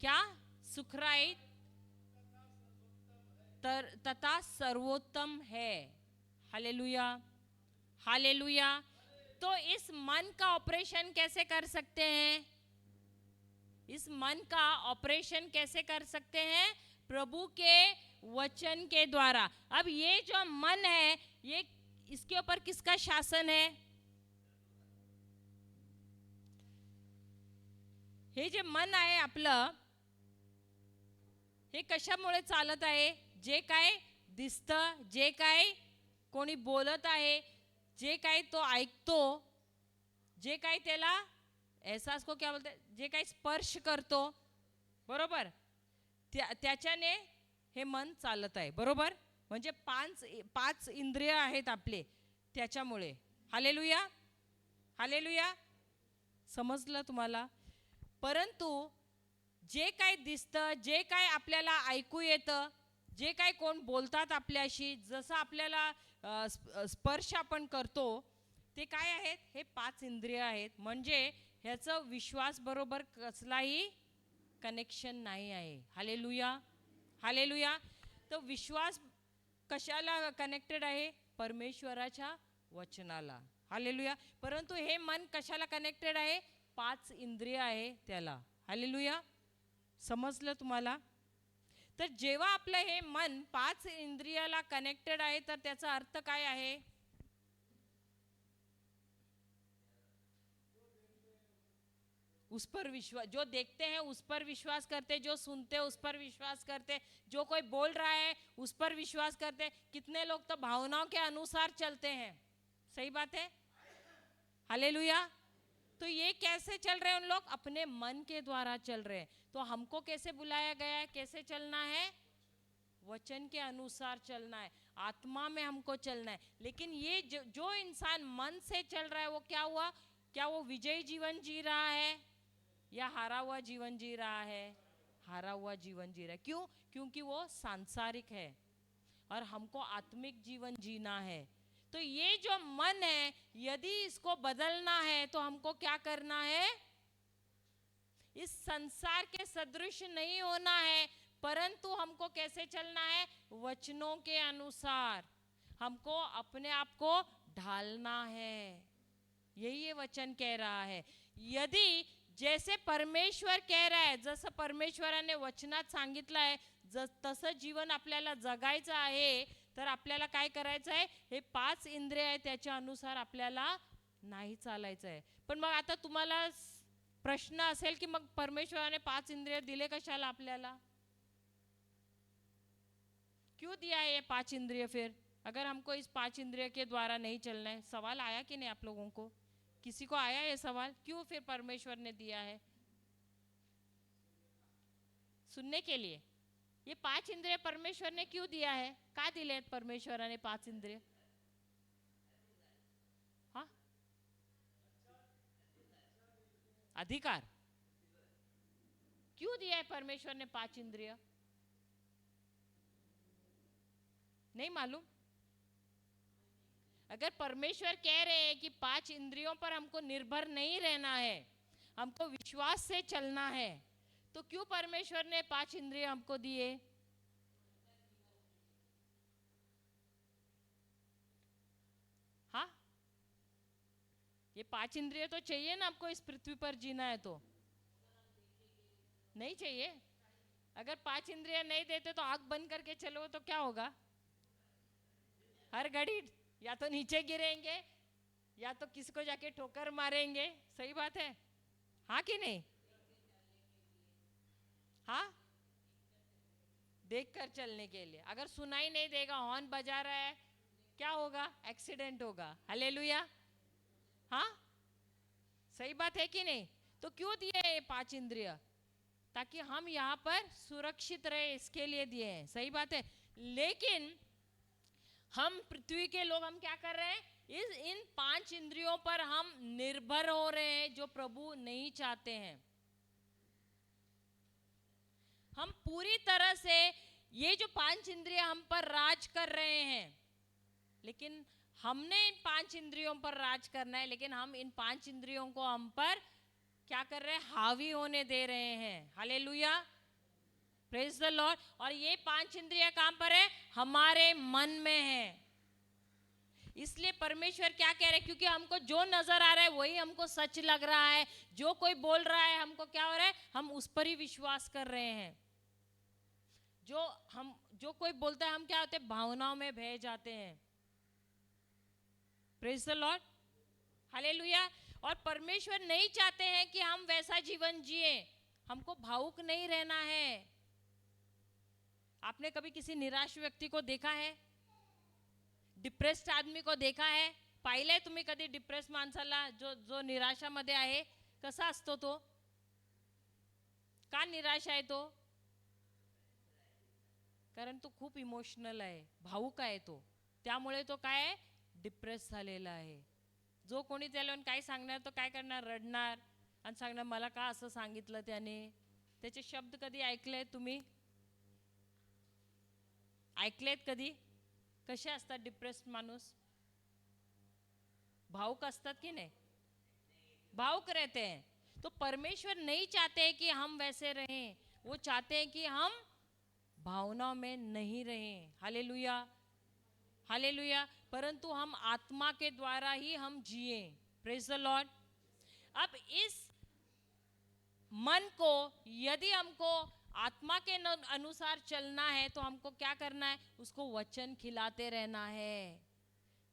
क्या सुखदाई तथा सर्वोत्तम है. हालेलुया. हालेलुया. तो इस मन का ऑपरेशन कैसे कर सकते हैं? इस मन का ऑपरेशन कैसे कर सकते हैं? प्रभु के वचन के द्वारा. अब ये जो मन है, ये इसके ऊपर किसका शासन है? हे जे मन आहे आपलं, हे कशामुळे चालत आहे? जे काय दिसतं, जे काय कोणी बोलत आहे, जे काय तो ऐकतो, जे काय त्याला एहसास को क्या बोलते, जे काय स्पर्श करतो, बरोबर, त्याच्याने हे मन चालत आहे. बरोबर. म्हणजे पाच इंद्रिय आहेत आपले त्याच्यामुळे. हालेलुया. हालेलुया. समजलं तुम्हाला? परंतु जे काय दिसतं, जे काय आपल्याला ऐकू येतं, जे काय कोण बोलतात आपल्याशी, जसं आपल्याला स्पर्श आपण करतो, ते काय आहेत? हे 5 इंद्रिय आहेत. म्हणजे ह्याचं विश्वास बरोबर कसलाही कनेक्शन नाही आहे. हालेलुया. हालेलुया. तो विश्वास कशाला कनेक्टेड आहे? परमेश्वराच्या वचनाला. हालेलुया. परंतु हे मन कशाला कनेक्टेड आहे? 5 इंद्रिय आहे त्याला. हालेलुया. समजलं तुम्हाला? तर जेव्हा आपलं हे मन 5 इंद्रियाला कनेक्टेड आहे, तर त्याचा अर्थ काय आहे? उस पर विश्वास, जो देखते हैं उस पर विश्वास करते, जो सुनते उस पर विश्वास करते, जो कोई बोल रहा है उस पर विश्वास करते. कितने लोग तो भावनाओं के अनुसार चलते हैं. सही बात है. हालेलुया. तो ये कैसे चल रहे हैं उन लोग? अपने मन के द्वारा चल रहे हैं. तो हमको कैसे बुलाया गया है? कैसे चलना है? वचन के अनुसार चलना है. आत्मा में हमको चलना है. लेकिन ये जो इंसान मन से चल रहा है, वो क्या हुआ? क्या वो विजयी जीवन जी रहा है या हारा हुआ जीवन जी रहा है? हारा हुआ जीवन जी रहा है. क्यों? क्योंकि वो सांसारिक है और हमको आत्मिक जीवन जीना है. तो ये जो मन है, यदि इसको बदलना है तो हमको क्या करना है? इस संसार के सदृश नहीं होना है, परंतु हमको कैसे चलना है? वचनों के अनुसार हमको अपने आप को ढालना है. यही ये वचन कह रहा है. यदि जैसे परमेश्वर कह रहा है, जसं परमेश्वराने वचनात सांगितलं आहे, तसं जीवन आपल्याला जगायचं आहे, तर आपल्याला काय करायचं आहे? हे 5 इंद्रिय आहे त्याच्या अनुसार आपल्याला नाही चालायचं आहे. पण मग आता तुम्हाला प्रश्न असेल की मग परमेश्वराने 5 इंद्रिय दिले कशाला आपल्याला? क्यों दिया है ये 5 इंद्रिय? फिर अगर हमको इस 5 इंद्रिय के द्वारा नहीं चलना है. सवाल आया कि नहीं आप लोगों को? किसी को आया ये सवाल? क्यों फिर परमेश्वर ने दिया है? सुनने के लिए. ये 5 इंद्रिय परमेश्वर ने क्यों दिया है? का दिले आहेत परमेश्वराने 5 इंद्रिय? हाँ, अधिकार. क्यों दिया है परमेश्वर ने 5 इंद्रिय? नहीं मालूम? अगर परमेश्वर कह रहे हैं कि 5 इंद्रियों पर हमको निर्भर नहीं रहना है, हमको विश्वास से चलना है। तो क्यों परमेश्वर ने 5 इंद्रिय हमको दिए? हाँ, ये 5 इंद्रिय तो चाहिए ना आपको इस पृथ्वी पर जीना है तो? नहीं चाहिए। अगर 5 इंद्रिय नहीं देते तो आंख बंद करके चलो तो क्या होगा? हर घड़ी या तो नीचे गिरेंगे या तो किसी को जाके ठोकर मारेंगे। सही बात है, हाँ कि नहीं? हाँ, देखकर चलने के लिए। अगर सुनाई नहीं देगा, हॉर्न बजा रहा है, क्या होगा? एक्सीडेंट होगा। हालेलुया। हाँ, सही बात है कि नहीं? तो क्यों दिए ये 5 इंद्रिय? ताकि हम यहाँ पर सुरक्षित रहे, इसके लिए दिए हैं। सही बात है। लेकिन हम पृथ्वी के लोग हम क्या कर रहे हैं? इन 5 इंद्रियों पर हम निर्भर हो रहे हैं, जो प्रभु नहीं चाहते हैं। हम पूरी तरह से ये जो 5 इंद्रिय हम पर राज कर रहे हैं, लेकिन हमने इन 5 इंद्रियों पर राज करना है, लेकिन हम इन 5 इंद्रियों को हम पर क्या कर रहे हैं? हावी होने दे रहे हैं। Hallelujah, praise the Lord. और ये 5 इंद्रिय कहां पर है? हमारे मन में है। इसलिए परमेश्वर क्या कह रहे हैं? क्योंकि हमको जो नजर आ रहा है वही हमको सच लग रहा है। जो कोई बोल रहा है हमको क्या हो रहा है? हम उस पर ही विश्वास कर रहे हैं। जो कोई बोलता है हम क्या होते हैं? भावनाओं में बह जाते हैं। Praise the Lord, hallelujah. और परमेश्वर नहीं चाहते हैं कि हम वैसा जीवन जिए। हमको भावुक नहीं रहना है। आपने कभी किसी निराश व्यक्ति को देखा है? डिप्रेस्ड आदमी को देखा है? पाहिलंय तुम्ही कधी डिप्रेस माणसाला जो निराशामध्ये आहे? कसा असतो तो? का निराश आहे तो? कारण तो खूप इमोशनल आहे, भावुक आहे तो, त्यामुळे तो काय आहे? डिप्रेस झालेला आहे. जो कोणी त्याला काय सांगणार तो काय करणार? रडणार आणि सांगणार मला का असं सांगितलं त्याने. त्याचे शब्द कधी ऐकलेत तुम्ही? ऐकलेत कधी? कसे असतात डिप्रेस्ड माणूस? भावुक असतात की नहीं? भावुक रहते हैं। तो परमेश्वर नहीं चाहते कि हम वैसे रहें। वो चाहते हैं कि हम भावनाओं में नहीं रहें। Hallelujah, hallelujah. परंतु हम आत्मा के द्वारा ही हम जिए। Praise the Lord. अब इस मन को यदि हमको आत्मा के अनुसार चलना है तो हमको क्या करना है? उसको वचन खिलाते रहना है,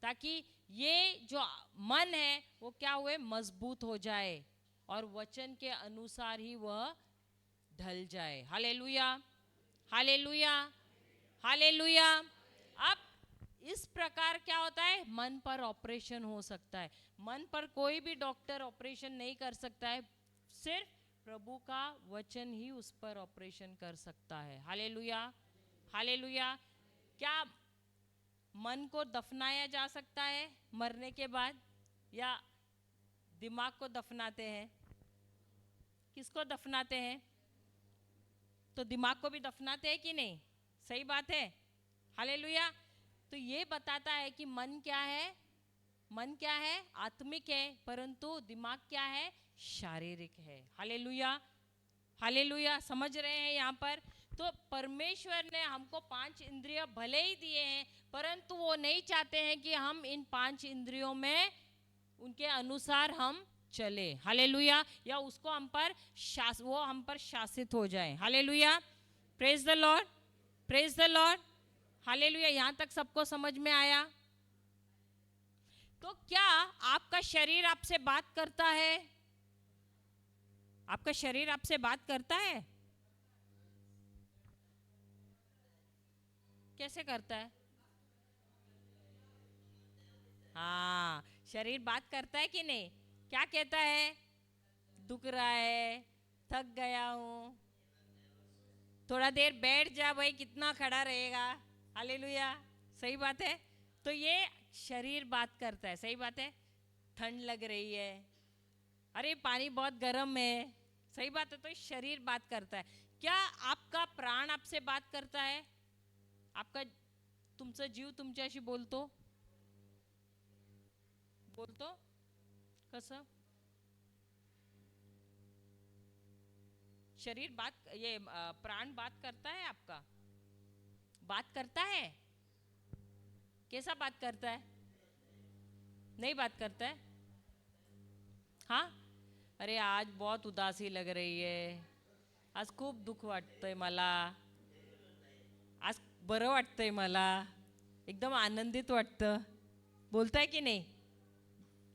ताकि ये जो मन है वो क्या हुए? मजबूत हो जाए और वचन के अनुसार ही वह ढल जाए। Hallelujah, hallelujah, hallelujah. अब इस प्रकार क्या होता है? मन पर ऑपरेशन हो सकता है। मन पर कोई भी डॉक्टर ऑपरेशन नहीं कर सकता है, सिर्फ प्रभु का वचन ही उस पर ऑपरेशन कर सकता है। Hallelujah, hallelujah. क्या मन को दफनाया जा सकता है मरने के बाद, या दिमाग को दफनाते हैं? किसको दफनाते हैं? तो दिमाग को भी दफनाते हैं कि नहीं? सही बात है, हालेलुया। तो ये बताता है कि मन क्या है? मन क्या है? आत्मिक है, परंतु दिमाग क्या है? शारीरिक है। Hallelujah, hallelujah. समझ रहे हैं यहाँ पर? तो परमेश्वर ने हमको 5 इंद्रिय भले ही दिए हैं, परंतु वो नहीं चाहते हैं कि हम इन 5 इंद्रियों में उनके अनुसार हम चले। हालेलुया। या उसको हम पर वो हम पर शासित हो जाए। Hallelujah, praise the Lord, praise the Lord, hallelujah. यहाँ तक सबको समझ में आया? तो क्या आपका शरीर आपसे बात करता है? आपका शरीर आपसे बात करता है? कैसे करता है? हाँ, शरीर बात करता है कि नहीं? क्या कहता है? दुख रहा है, थक गया हूँ, थोड़ा देर बैठ जा भाई, कितना खड़ा रहेगा। हालेलुया, सही बात है। तो ये शरीर बात करता है। सही बात है। ठंड लग रही है, अरे पानी बहुत गर्म है, सही बात है। तो शरीर बात करता है। क्या आपका प्राण आपसे बात करता है? आपका तुमचा जीव तुमच्याशी बोलतो? बोलतो? कसं? शरीर बात, ये प्राण बात करता है आपका? बात करता है? कैसा बात करता है? नहीं बात करता है? हाँ? अरे आज बहुत उदासी लग रही है, आज खूप दुःख वाटतंय मला, आज बरं वाटतंय मला, एकदम आनंदित वाटतं, बोलताय की नहीं?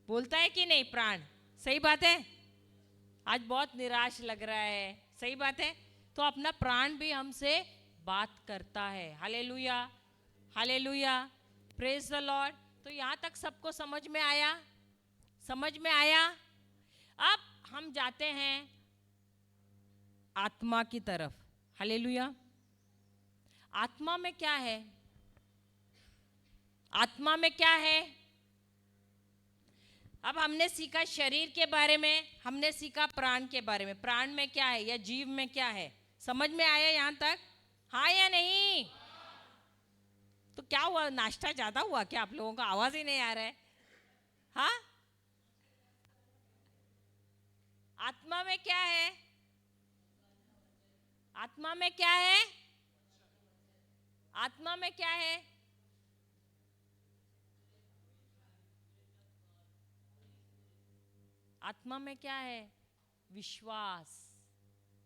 बोलता है कि नहीं प्राण? सही बात है। आज बहुत निराश लग रहा है, सही बात है। तो अपना प्राण भी हमसे बात करता है। Hallelujah, hallelujah, praise the Lord. तो यहाँ तक सबको समझ में आया? समझ में आया? अब हम जाते हैं आत्मा की तरफ। हालेलुया। आत्मा में क्या है? आत्मा में क्या है? अब हमने सीखा शरीर के बारे में, हमने सीखा प्राण के बारे में। प्राण में क्या है या जीव में क्या है? समझ में आया यहां तक? हाँ या नहीं? तो क्या हुआ, नाश्ता ज्यादा हुआ क्या? आप लोगों का आवाज ही नहीं आ रहा है। हाँ? आत्मा में क्या है? आत्मा में क्या है? आत्मा में क्या है? आत्मा में क्या है? विश्वास।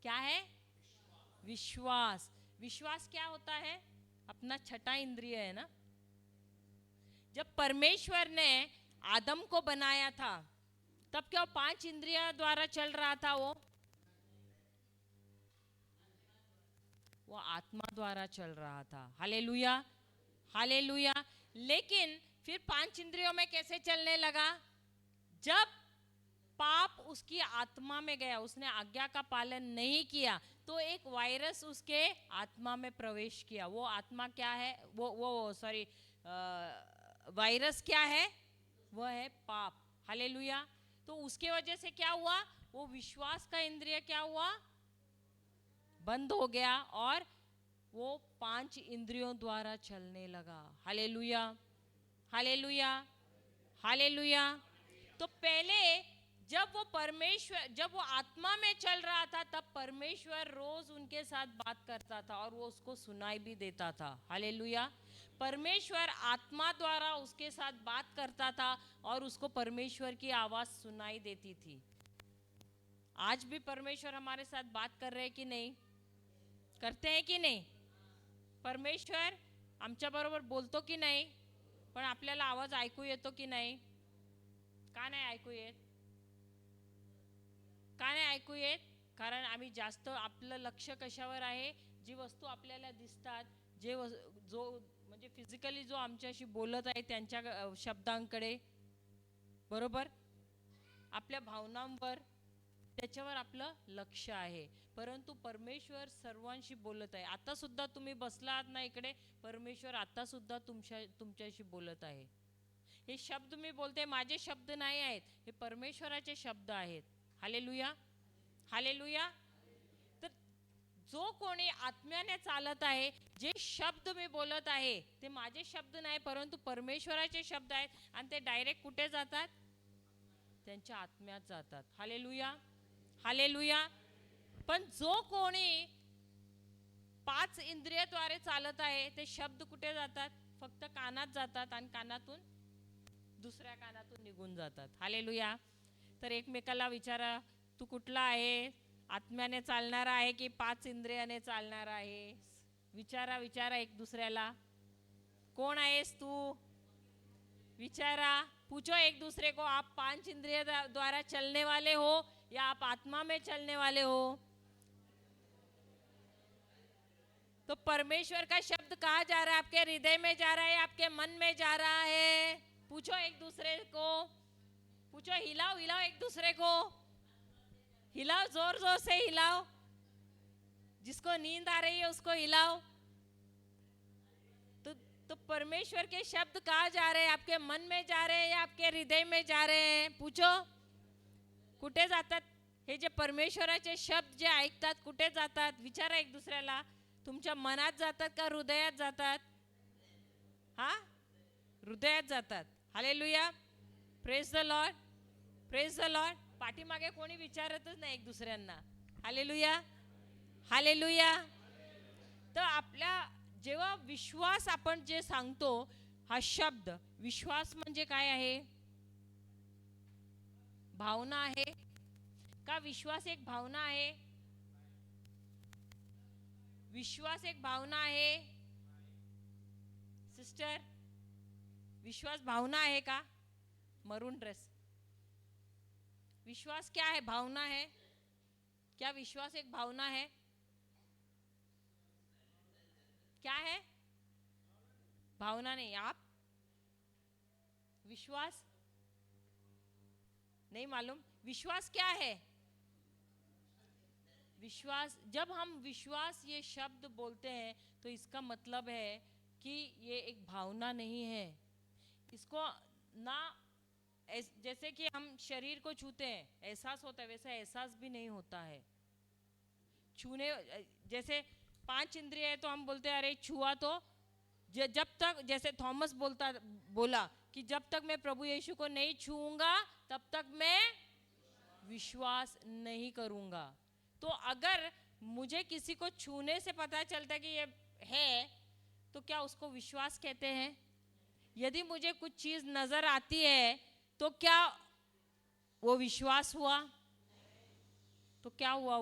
क्या है? विश्वास। विश्वास क्या होता है? अपना छठा इंद्रिय है ना। जब परमेश्वर ने आदम को बनाया था तब क्या 5 इंद्रिय द्वारा चल रहा था? वो आत्मा द्वारा चल रहा था। Hallelujah, hallelujah. लेकिन फिर 5 इंद्रियों में कैसे चलने लगा? जब पाप उसकी आत्मा में गया, उसने आज्ञा का पालन नहीं किया, तो एक वायरस उसके आत्मा में प्रवेश किया। वो आत्मा क्या है? वो सॉरी, वायरस क्या है? वो है पाप। हालेलुया। तो उसके वजह से क्या हुआ? वो विश्वास का इंद्रिय क्या हुआ? बंद हो गया और वो 5 इंद्रियों द्वारा चलने लगा। Hallelujah, hallelujah, hallelujah. तो पहले जब वो आत्मा में चल रहा था तब परमेश्वर रोज उनके साथ बात करता था और वो उसको सुनाई भी देता था। हालेलुया। परमेश्वर आत्मा द्वारा उसके साथ बात करता था और उसको परमेश्वर की आवाज सुनाई देती थी। आज भी परमेश्वर हमारे साथ बात कर रहे हैं कि नहीं? करते हैं की नाही? परमेश्वर आमच्या बरोबर बोलतो की नाही? पण आपल्याला आवाज ऐकू येतो की नाही? का नाही ऐकू येत? का नाही ऐकू येत? कारण आम्ही जास्त, आपलं लक्ष कशावर आहे? जी वस्तू आपल्याला दिसतात, जो म्हणजे फिजिकली जो आमच्याशी बोलत आहे त्यांच्या शब्दांकडे, बरोबर? आपल्या भावनांवर, त्याच्यावर आपलं लक्ष आहे। परंतु परमेश्वर सर्वांशी बोलत आहे। आता सुद्धा तुम्ही बसला आहात ना इकडे, परमेश्वर आता सुद्धा तुमच्याशी बोलत आहे। हे शब्द मी बोलते माझे शब्द नाही आहेत, हे परमेश्वराचे शब्द आहेत। Hallelujah, hallelujah. तर जो कोणी आत्म्याने चालत आहे, जे शब्द मी बोलत आहे ते माझे शब्द नाही परंतु परमेश्वराचे शब्द आहेत आणि ते डायरेक्ट कुठे जातात? त्यांच्या आत्म्यात जातात। Hallelujah, hallelujah. पण जो कोणी 5 इंद्रियाद्वारे चालत आहे ते शब्द कुठे जातात? फक्त कानात जातात आणि कानातून दुसऱ्या कानातून निघून जातात। हालेलुया। तर एकमेकाला विचारा, तू कुठला आहे? आत्म्याने चालणारा आहे की 5 इंद्रियाने चालणारा आहे? विचारा, विचारा एक दूसऱ्याला, कौन आहेस तू? विचारा, पूछो एक दूसरे को, आप 5 इंद्रिय द्वारा चलने वाले हो या आप आत्मा में चलने वाले हो? तो परमेश्वर का शब्द कहाँ जा रहा है? आपके हृदय में जा रहा है, आपके मन में जा रहा है? पूछो एक दूसरे को, पूछो, हिलाओ हिलाओ एक दूसरे को, हिलाओ, जोर जोर से हिलाओ, जिसको नींद आ रही है उसको हिलाओ। तो परमेश्वर के शब्द कहाँ जा रहे हैं? आपके मन में जा रहे हैं या आपके हृदय में जा रहे हैं? पूछो, कुठे जातात? हे जे परमेश्वराचे शब्द जे ऐकतात कुठे जातात? विचारा एक दुसऱ्याला, तुमच्या मनात जातात का हृदयात जातात? हा, हृदयात जातात। Hallelujah, praise the Lord, praise the Lord. पाठीमागे कोणी विचारतच नाही एक दुसऱ्यांना। Hallelujah, hallelujah. तर आपल्या जेव्हा विश्वास आपण जे सांगतो, हा शब्द विश्वास म्हणजे काय आहे? भावना आहे का? विश्वास एक भावना आहे? विश्वास एक भावना आहे सिस्टर? विश्वास भावना आहे का? Maroon dress. विश्वास क्या है? भावना है क्या? विश्वास एक भावना है? क्या है? भावना नहीं. आप विश्वास नहीं मालूम. विश्वास क्या है? विश्वास, जब हम विश्वास ये शब्द बोलते हैं तो इसका मतलब है कि ये एक भावना नहीं है. इसको ना जैसे कि हम शरीर को छूते हैं एहसास होता है, वैसा एहसास भी नहीं होता है. छूने जैसे 5 इंद्रिय है तो हम बोलते हैं अरे छुआ तो, जब तक, जैसे थॉमस बोला कि जब तक मैं प्रभु यीशु को नहीं छूऊंगा तब तक मैं विश्वास नहीं करूंगा. तो अगर मुझे किसी को छूने से पता चलता है कि ये है, तो क्या उसको विश्वास कहते हैं? यदि मुझे कुछ चीज नजर आती है तो क्या वो विश्वास हुआ? तो क्या हुआ?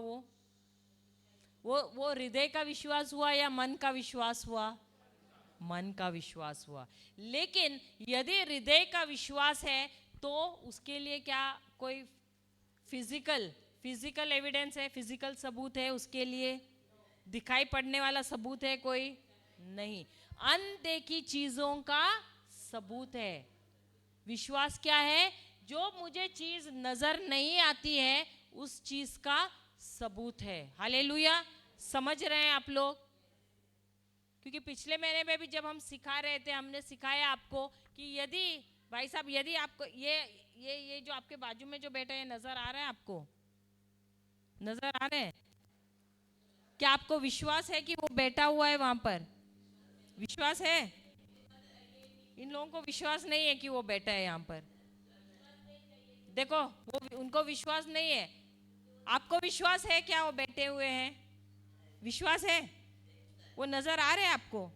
वो हृदय का विश्वास हुआ या मन का विश्वास हुआ? मन का विश्वास हुआ. लेकिन यदि हृदय का विश्वास है तो उसके लिए क्या कोई फिजिकल एविडेंस है, फिजिकल सबूत है उसके लिए? दिखाई पड़ने वाला सबूत है कोई? नहीं. अनदेखी चीजों का सबूत है. विश्वास क्या है? जो मुझे चीज नजर नहीं आती है उस चीज का सबूत है. हालेलुया. समझ रहे हैं आप लोग? क्योंकि पिछले महीने में भी जब हम सिखा रहे थे, हमने सिखाया आपको कि यदि भाई साहब, यदि आपको ये जो आपके बाजू में जो बैठा है नजर आ रहा है, आपको नजर आ रहे हैं? क्या आपको विश्वास है कि वो बैठा हुआ है वहां पर? विश्वास है? इन लोगों को विश्वास नहीं है कि वो बैठा है यहाँ पर. देखो, वो उनको विश्वास नहीं है. आपको विश्वास है क्या वो बैठे हुए हैं? विश्वास है? वो नजर आ रहे हैं आपको?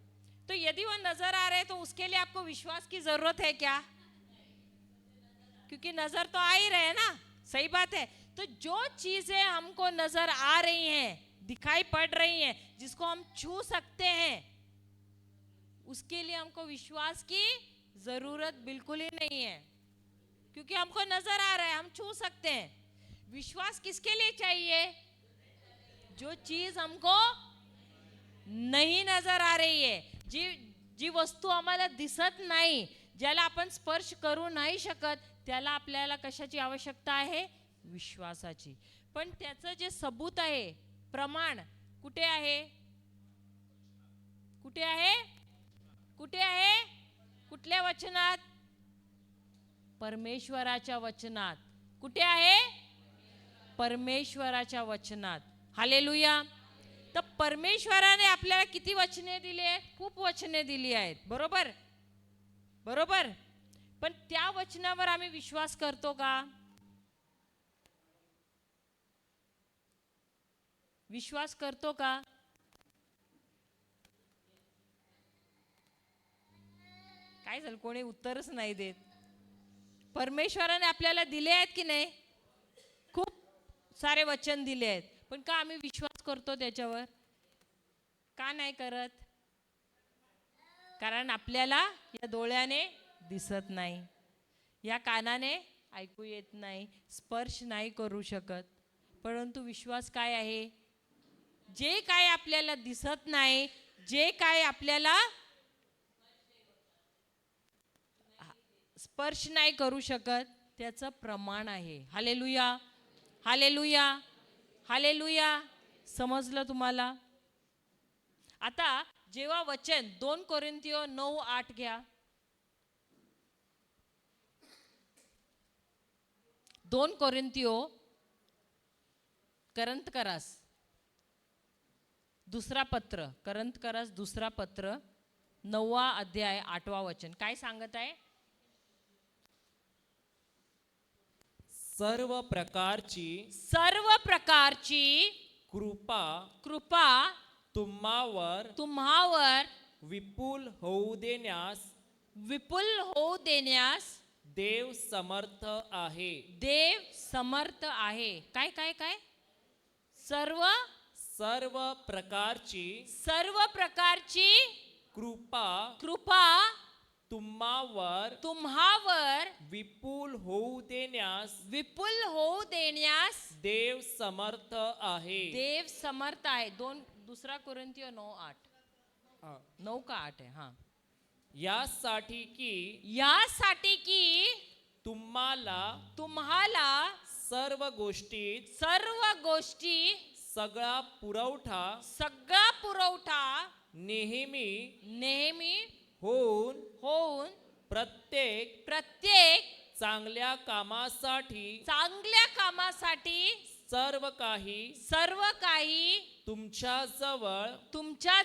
तो यदि वो नजर आ रहे हैं तो उसके लिए आपको विश्वास की जरूरत है क्या? क्योंकि नजर तो आ ही रहे हैं ना. सही बात है. तो जो चीजें हमको नजर आ रही हैं, दिखाई पड़ रही हैं, जिसको हम छू सकते हैं, उसके लिए हमको विश्वास की जरूरत बिल्कुल ही नहीं है. क्योंकि हमको नजर आ रहा है, हम छू सकते हैं. विश्वास किसके लिए चाहिए? जो चीज हमको नहीं नजर आ रही है, जी वस्तू आम्हाला दिसत नाही, ज्याला आपण स्पर्श करू नाही शकत, त्याला आपल्याला कशाची आवश्यकता आहे? विश्वासाची. पण त्याचं जे सबूत आहे, प्रमाण कुठे आहे? कुठे आहे? कुठे आहे? कुठल्या वचनात? परमेश्वराच्या वचनात. कुठे आहे? परमेश्वराच्या वचनात. हालेलुया. तर परमेश्वराने आपल्याला किती वचने दिली आहेत? खूप वचने दिली आहेत. बरोबर? बरोबर. पण त्या वचनावर आम्ही विश्वास करतो का? विश्वास करतो का? काय झालं? कोणी उत्तरच नाही देत. परमेश्वराने आपल्याला दिले आहेत की नाही? खूप सारे वचन दिले आहेत. पण का आम्ही विश्वास करतो त्याच्यावर? का नाही करत? कारण आपल्याला या डोळ्याने दिसत नाही, या कानाने ऐकू येत नाही, स्पर्श नाही करू शकत. परंतु विश्वास काय आहे? जे काय आपल्याला दिसत नाही, जे काय आपल्याला स्पर्श नाही करू शकत, त्याचं प्रमाण आहे. हालेलुया. हालेलुया. हालेलुया. समजलं तुम्हाला? आता जेव्हा वचन 2 कोरिंथियो 9:8 घ्या. 2 कोरिंथियो करंतकरास दुसरा पत्र, करंतकरास दुसरा पत्र 9वा अध्याय 8वा वचन काय सांगत आहे? सर्व प्रकारची कृपा कृपा तुम्हावर तुम्हावर विपुल होऊ देण्यास विपुल होऊ देण्यास देव समर्थ आहे. देव समर्थ आहे. काय काय काय? सर्व सर्व प्रकारची प्रकारची कृपा कृपा तुम्हावर विपुल होऊ देण्यास देव समर्थ आहे. देव समर्थ आहे. दुसरा कोरिन्थियो 9:8 9 का 8 है. हाँ, यासाठी की तुम्हाला सर्व गोष्टी सगळा पुरवठा नेहमी होऊन प्रत्येक चांगल्या कामासाठी सर्व काही तुमच्या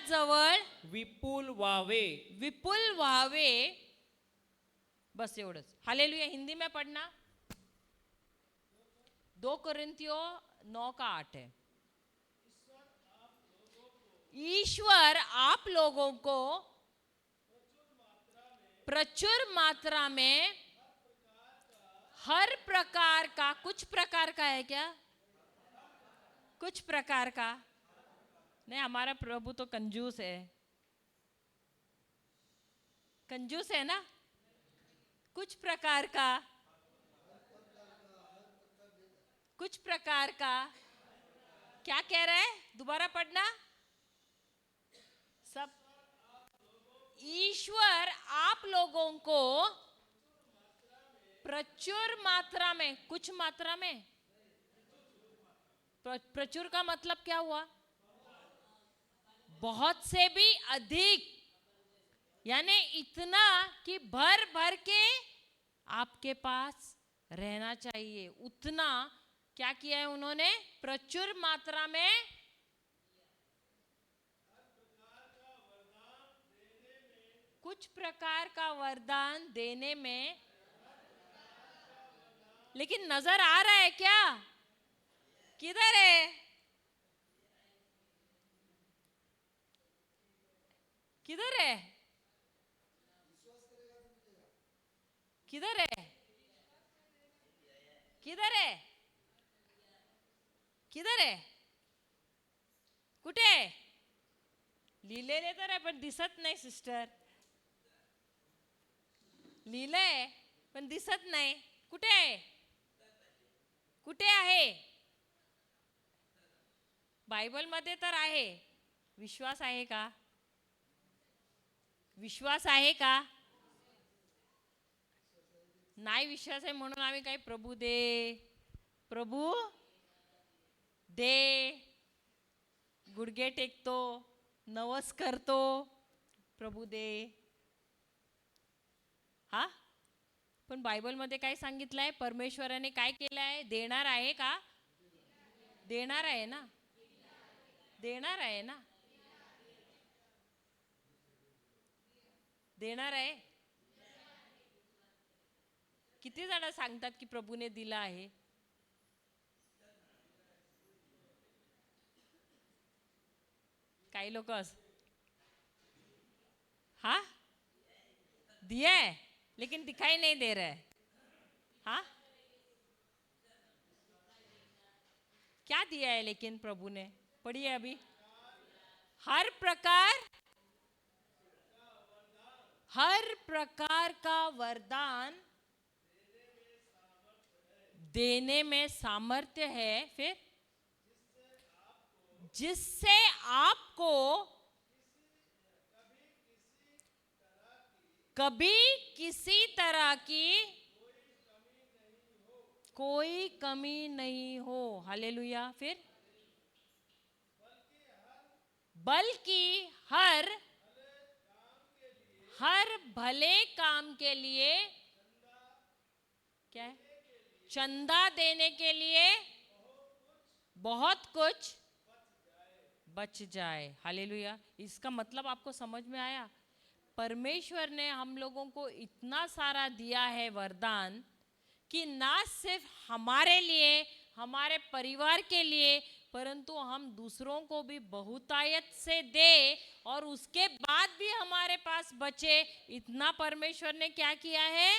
जवळ विपुल व्हावे. बस एवढंच. हालेलुया. हिंदी में पढ़ना. 2 कोरिन्थियो 9 का 8 है. ईश्वर आप लोगों को प्रचुर मात्रा में हर प्रकार का, कुछ प्रकार का है क्या? कुछ प्रकार का नहीं. हमारा प्रभु तो कंजूस है. कंजूस है ना. कुछ प्रकार का क्या कह रहा है? दोबारा पढ़ना सब. ईश्वर आप लोगों को प्रचुर मात्रा में, कुछ मात्रा में, प्रचुर का मतलब क्या हुआ? बहुत से भी अधिक, यानी इतना कि भर भर के आपके पास रहना चाहिए. उतना क्या किया है उन्होंने? प्रचुर मात्रा में कुछ प्रकार का वरदान देने में. लेकिन नजर आ रहा है क्या? किधर है? किधर है? किधर है? किधर है? किधर आहे? कुठे आहे? लिहिलेले तर आहे पण दिसत नाही सिस्टर. लिहिलंय पण दिसत नाही. कुठे आहे? कुठे आहे? बायबल मध्ये तर आहे. विश्वास आहे का? विश्वास आहे का? नाही विश्वास आहे म्हणून आम्ही काही प्रभू दे गुडघे टेकतो, नवस करतो, प्रभू दे. हा, पण बायबल मध्ये काय सांगितलंय? परमेश्वराने काय केलं आहे? देणार आहे का? देणार आहे ना. देणार आहे ना. देणार आहे. किती जण सांगतात की प्रभूने दिला आहे? काही लोग हाँ दिया है लेकिन दिखाई नहीं दे रहा है. हाँ, क्या दिया है लेकिन प्रभु ने? पढ़िए अभी. हर प्रकार का वरदान देने में सामर्थ्य है. फिर जिससे आपको कभी किसी तरह की कोई कमी नहीं हो. हालेलुया. फिर बल्कि हर भले काम के लिए क्या है? चंदा देने के लिए बहुत कुछ बच जाए. हालेलुया. इसका मतलब आपको समझ में आया? परमेश्वर ने हम लोगों को इतना सारा दिया है वरदान कि ना सिर्फ हमारे लिए, हमारे परिवार के लिए, परंतु हम दूसरों को भी बहुतायत से दे और उसके बाद भी हमारे पास बचे, इतना परमेश्वर ने क्या किया है,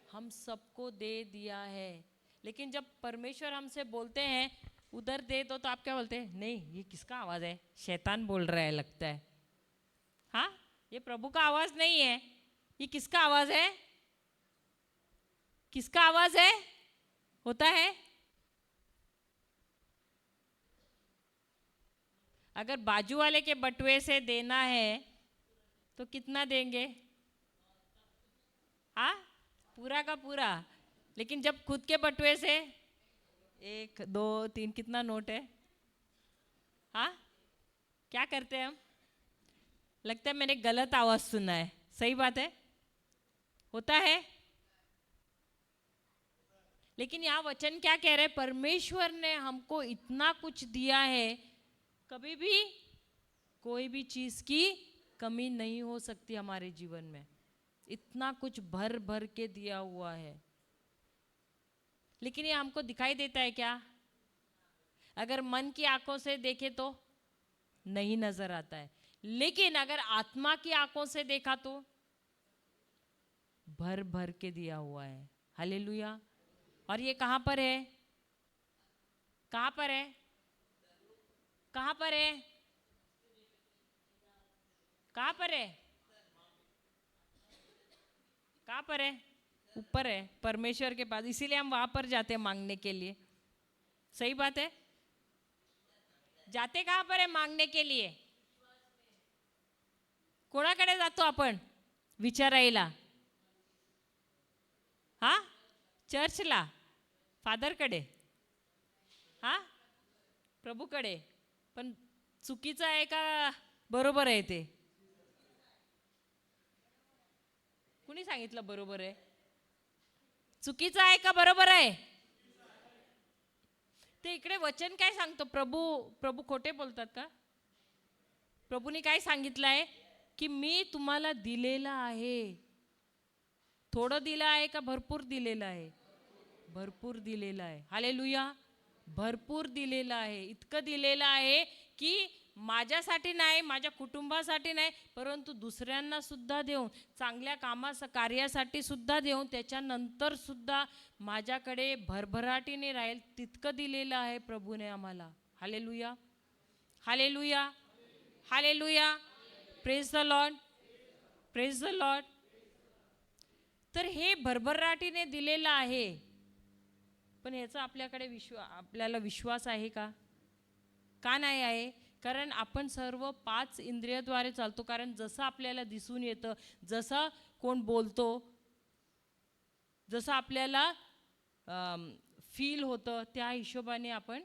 हम सबको दे दिया है। लेकिन जब परमेश्वर हमसे बोलते हैं उधर दे दो, तो आप क्या बोलते हैं, नहीं ये किसका आवाज है, शैतान बोल रहा है लगता है। हाँ, ये प्रभु का आवाज नहीं है, ये किसका आवाज है, किसका आवाज है, होता है। अगर बाजू वाले के बटुए से देना है तो कितना देंगे, हाँ पूरा का पूरा। लेकिन जब खुद के बटुए से 1 2 3 कितना नोट है, हाँ क्या करते हैं हम, लगता है मैंने गलत आवाज सुना है, सही बात है, होता है। लेकिन यहाँ वचन क्या कह रहे हैं, परमेश्वर ने हमको इतना कुछ दिया है, कभी भी कोई भी चीज की कमी नहीं हो सकती हमारे जीवन में, इतना कुछ भर भर के दिया हुआ है। लेकिन ये हमको दिखाई देता है क्या, अगर मन की आंखों से देखे तो नहीं नजर आता है, लेकिन अगर आत्मा की आंखों से देखा तो भर भर के दिया हुआ है। हालेलुया। और ये कहां पर है, कहां पर है, कहां पर है, कहां पर है, कहां पर है, ऊपर है परमेश्वर के पास, इसीलिए हम वहां पर जाते हैं मांगने के लिए, सही बात है। जाते कहां पर है मांगने के लिए, कोणाकडे जातो आपण विचारायला, हा चर्चला, फादरकडे, हा प्रभूकडे, पण चुकीचं आहे का बरोबर आहे ते, कुणी सांगितलं बरोबर आहे, चुकीचं आहे का बरोबर आहे, ते इकडे वचन काय सांगतो, प्रभू प्रभू खोटे बोलतात का, प्रभूने काय सांगितलं आहे की मी तुम्हाला दिलेला आहे, थोडं दिलं आहे का भरपूर दिलेलं आहे, भरपूर दिलेलं आहे। हालेलुया, भरपूर दिलेलं आहे, इतकं दिलेलं आहे की माझ्यासाठी नाही, माझ्या कुटुंबासाठी नाही, परंतु दुसऱ्यांना सुद्धा देऊन, चांगल्या कार्यासाठी सुद्धा देऊन, त्याच्यानंतर सुद्धा माझ्याकडे भरभराटीने राहील तितकं दिलेलं आहे प्रभूने आम्हाला। Hallelujah, hallelujah, hallelujah, praise the Lord, praise the Lord. तर हे भरभराटीने दिलेलं आहे, पण याचा आपल्याकडे आपल्याला विश्वास आहे का, का नाही आहे, कारण आपण सर्व 5 इंद्रियाद्वारे चालतो, कारण जसं आपल्याला दिसून येतं, जसं कोण बोलतो, जसं आपल्याला फील होतं, त्या हिशोबाने आपण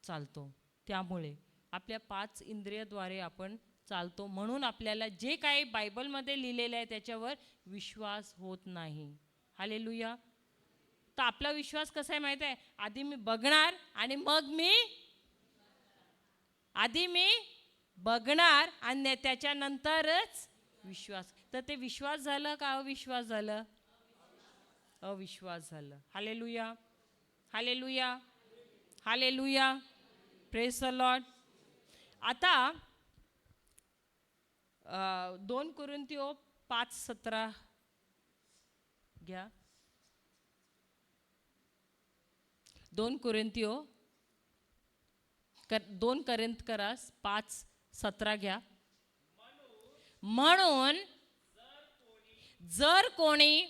चालतो, त्यामुळे आपल्या 5 इंद्रियाद्वारे आपण चालतो, म्हणून आपल्याला जे काही बायबलमध्ये लिहिलेलं आहे त्याच्यावर विश्वास होत नाही। हालेलुया। तर आपला विश्वास कसा आहे माहिती आहे, आधी मी बघणार आणि मग मी बघणार आणि त्याच्यानंतरच विश्वास, तर ते विश्वास झालं का अविश्वास झालं, अविश्वास झालं। Hallelujah, hallelujah, hallelujah, praise the Lord. आता 2 कोरिन्थियो 5:17 घ्या, 2 कोरिन्थियो 5:17 घ्या। म्हणून जर कोणी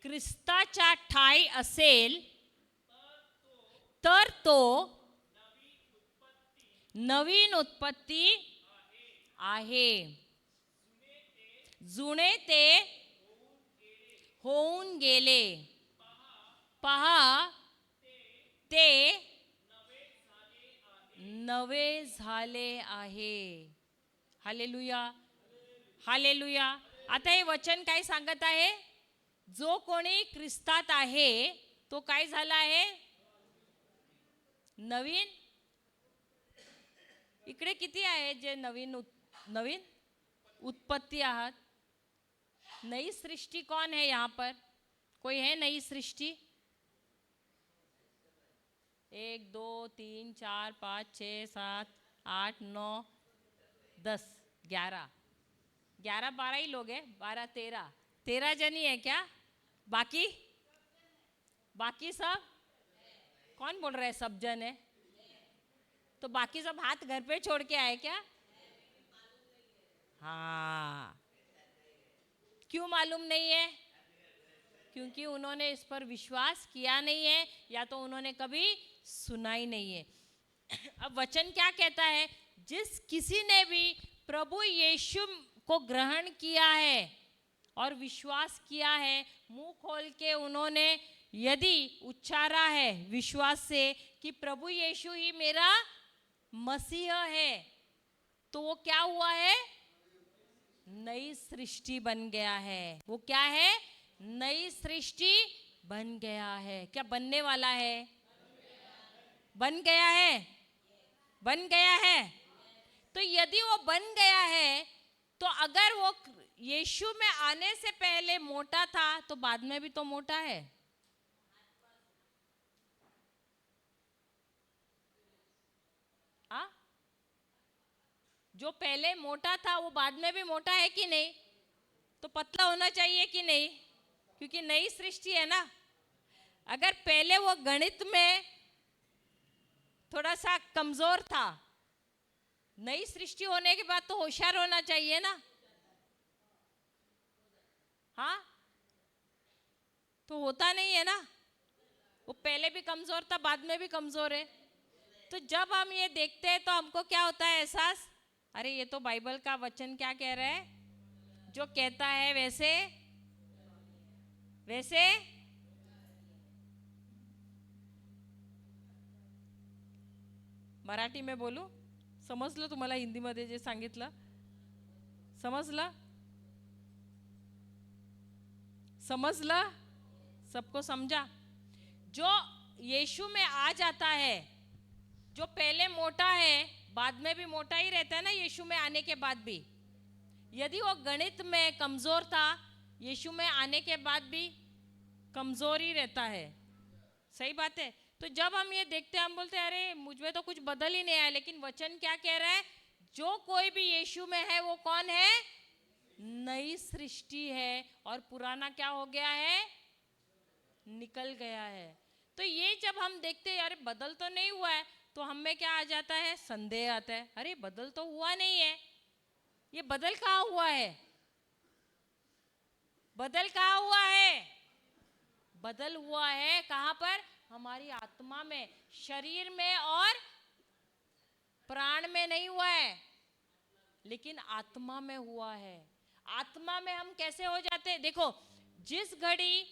ख्रिस्ताच्या ठायी असेल तर तो नवीन उत्पत्ती आहे, जुने ते होऊन गेले, पहा ते नवे झाले आहे। Hallelujah, hallelujah. आता हे वचन काय सांगत आहे, जो कोणी ख्रिस्तात आहे तो काय झाला आहे, नवीन। इकडे किती आहे जे नवीन उत्पत्ति आहात, नई सृष्टि कौन है यहाँ पर, कोई है नई सृष्टि, 1 2 3 4 5 6 7 8 9 10 11 11 12 ही लोग हैं, 12 13 जन ही है क्या? बाकी बाकी सब कौन बोल रहे हैं सब जन है? तो बाकी सब हाथ घर पे छोड़ के आए क्या? हाँ, क्यों मालूम नहीं है? क्योंकि उन्होंने इस पर विश्वास किया नहीं है, या तो उन्होंने कभी सुना ही नहीं है। अब वचन क्या कहता है? जिस किसी ने भी प्रभु यीशु को ग्रहण किया है और विश्वास किया है, मुंह खोल के उन्होंने यदि उच्चारा है विश्वास से कि प्रभु यीशु ही मेरा मसीह है, तो वो क्या हुआ है? नई सृष्टि बन गया है। वो क्या है? नई सृष्टि बन गया है। क्या बनने वाला है? बन गया है। बन गया है। तो यदि वो बन गया है, तो अगर वो यीशु में आने से पहले मोटा था, तो बाद में भी तो मोटा है। आ? जो पहले मोटा था वो बाद में भी मोटा है कि नहीं? तो पतला होना चाहिए कि नहीं? क्योंकि नई सृष्टि है ना। अगर पहले वो गणित में थोड़ा सा कमजोर था, नई सृष्टि होने के बाद तो होशियार होना चाहिए ना। हाँ, तो होता नहीं है ना। वो पहले भी कमजोर था, बाद में भी कमजोर है। तो जब हम ये देखते हैं तो हमको क्या होता है एहसास? अरे ये तो बाइबल का वचन क्या कह रहा है? जो कहता है वैसे वैसे मराठी में बोलू? समजलं तुम्हाला हिंदीमध्ये जे सांगितलं? समजलं? समझला? सबको समझा? जो यीशु में आ जाता है, जो पहले मोटा है बाद में भी मोटा ही रहता है ना, यीशु में आने के बाद भी। यदि वो गणित में कमजोर था, यीशु में आने के बाद भी कमजोर ही रहता है। सही बात है। तो जब हम ये देखते हैं, हम बोलते हैं अरे मुझ में तो कुछ बदल ही नहीं आया। लेकिन वचन क्या कह रहा है? जो कोई भी यीशु में है वो कौन है? नई सृष्टि है, और पुराना क्या हो गया है? निकल गया है। तो ये जब हम देखते हैं अरे बदल तो नहीं हुआ है, तो हमें क्या आ जाता है? संदेह आता है। अरे बदल तो हुआ नहीं है, ये बदल कहाँ हुआ है? बदल कहाँ हुआ है? बदल हुआ है कहाँ पर? हमारी आत्मा में, शरीर में और प्राण में नहीं हुआ है, लेकिन आत्मा में हुआ है। आत्मा में हम कैसे हो जाते हैं? देखो, जिस घड़ी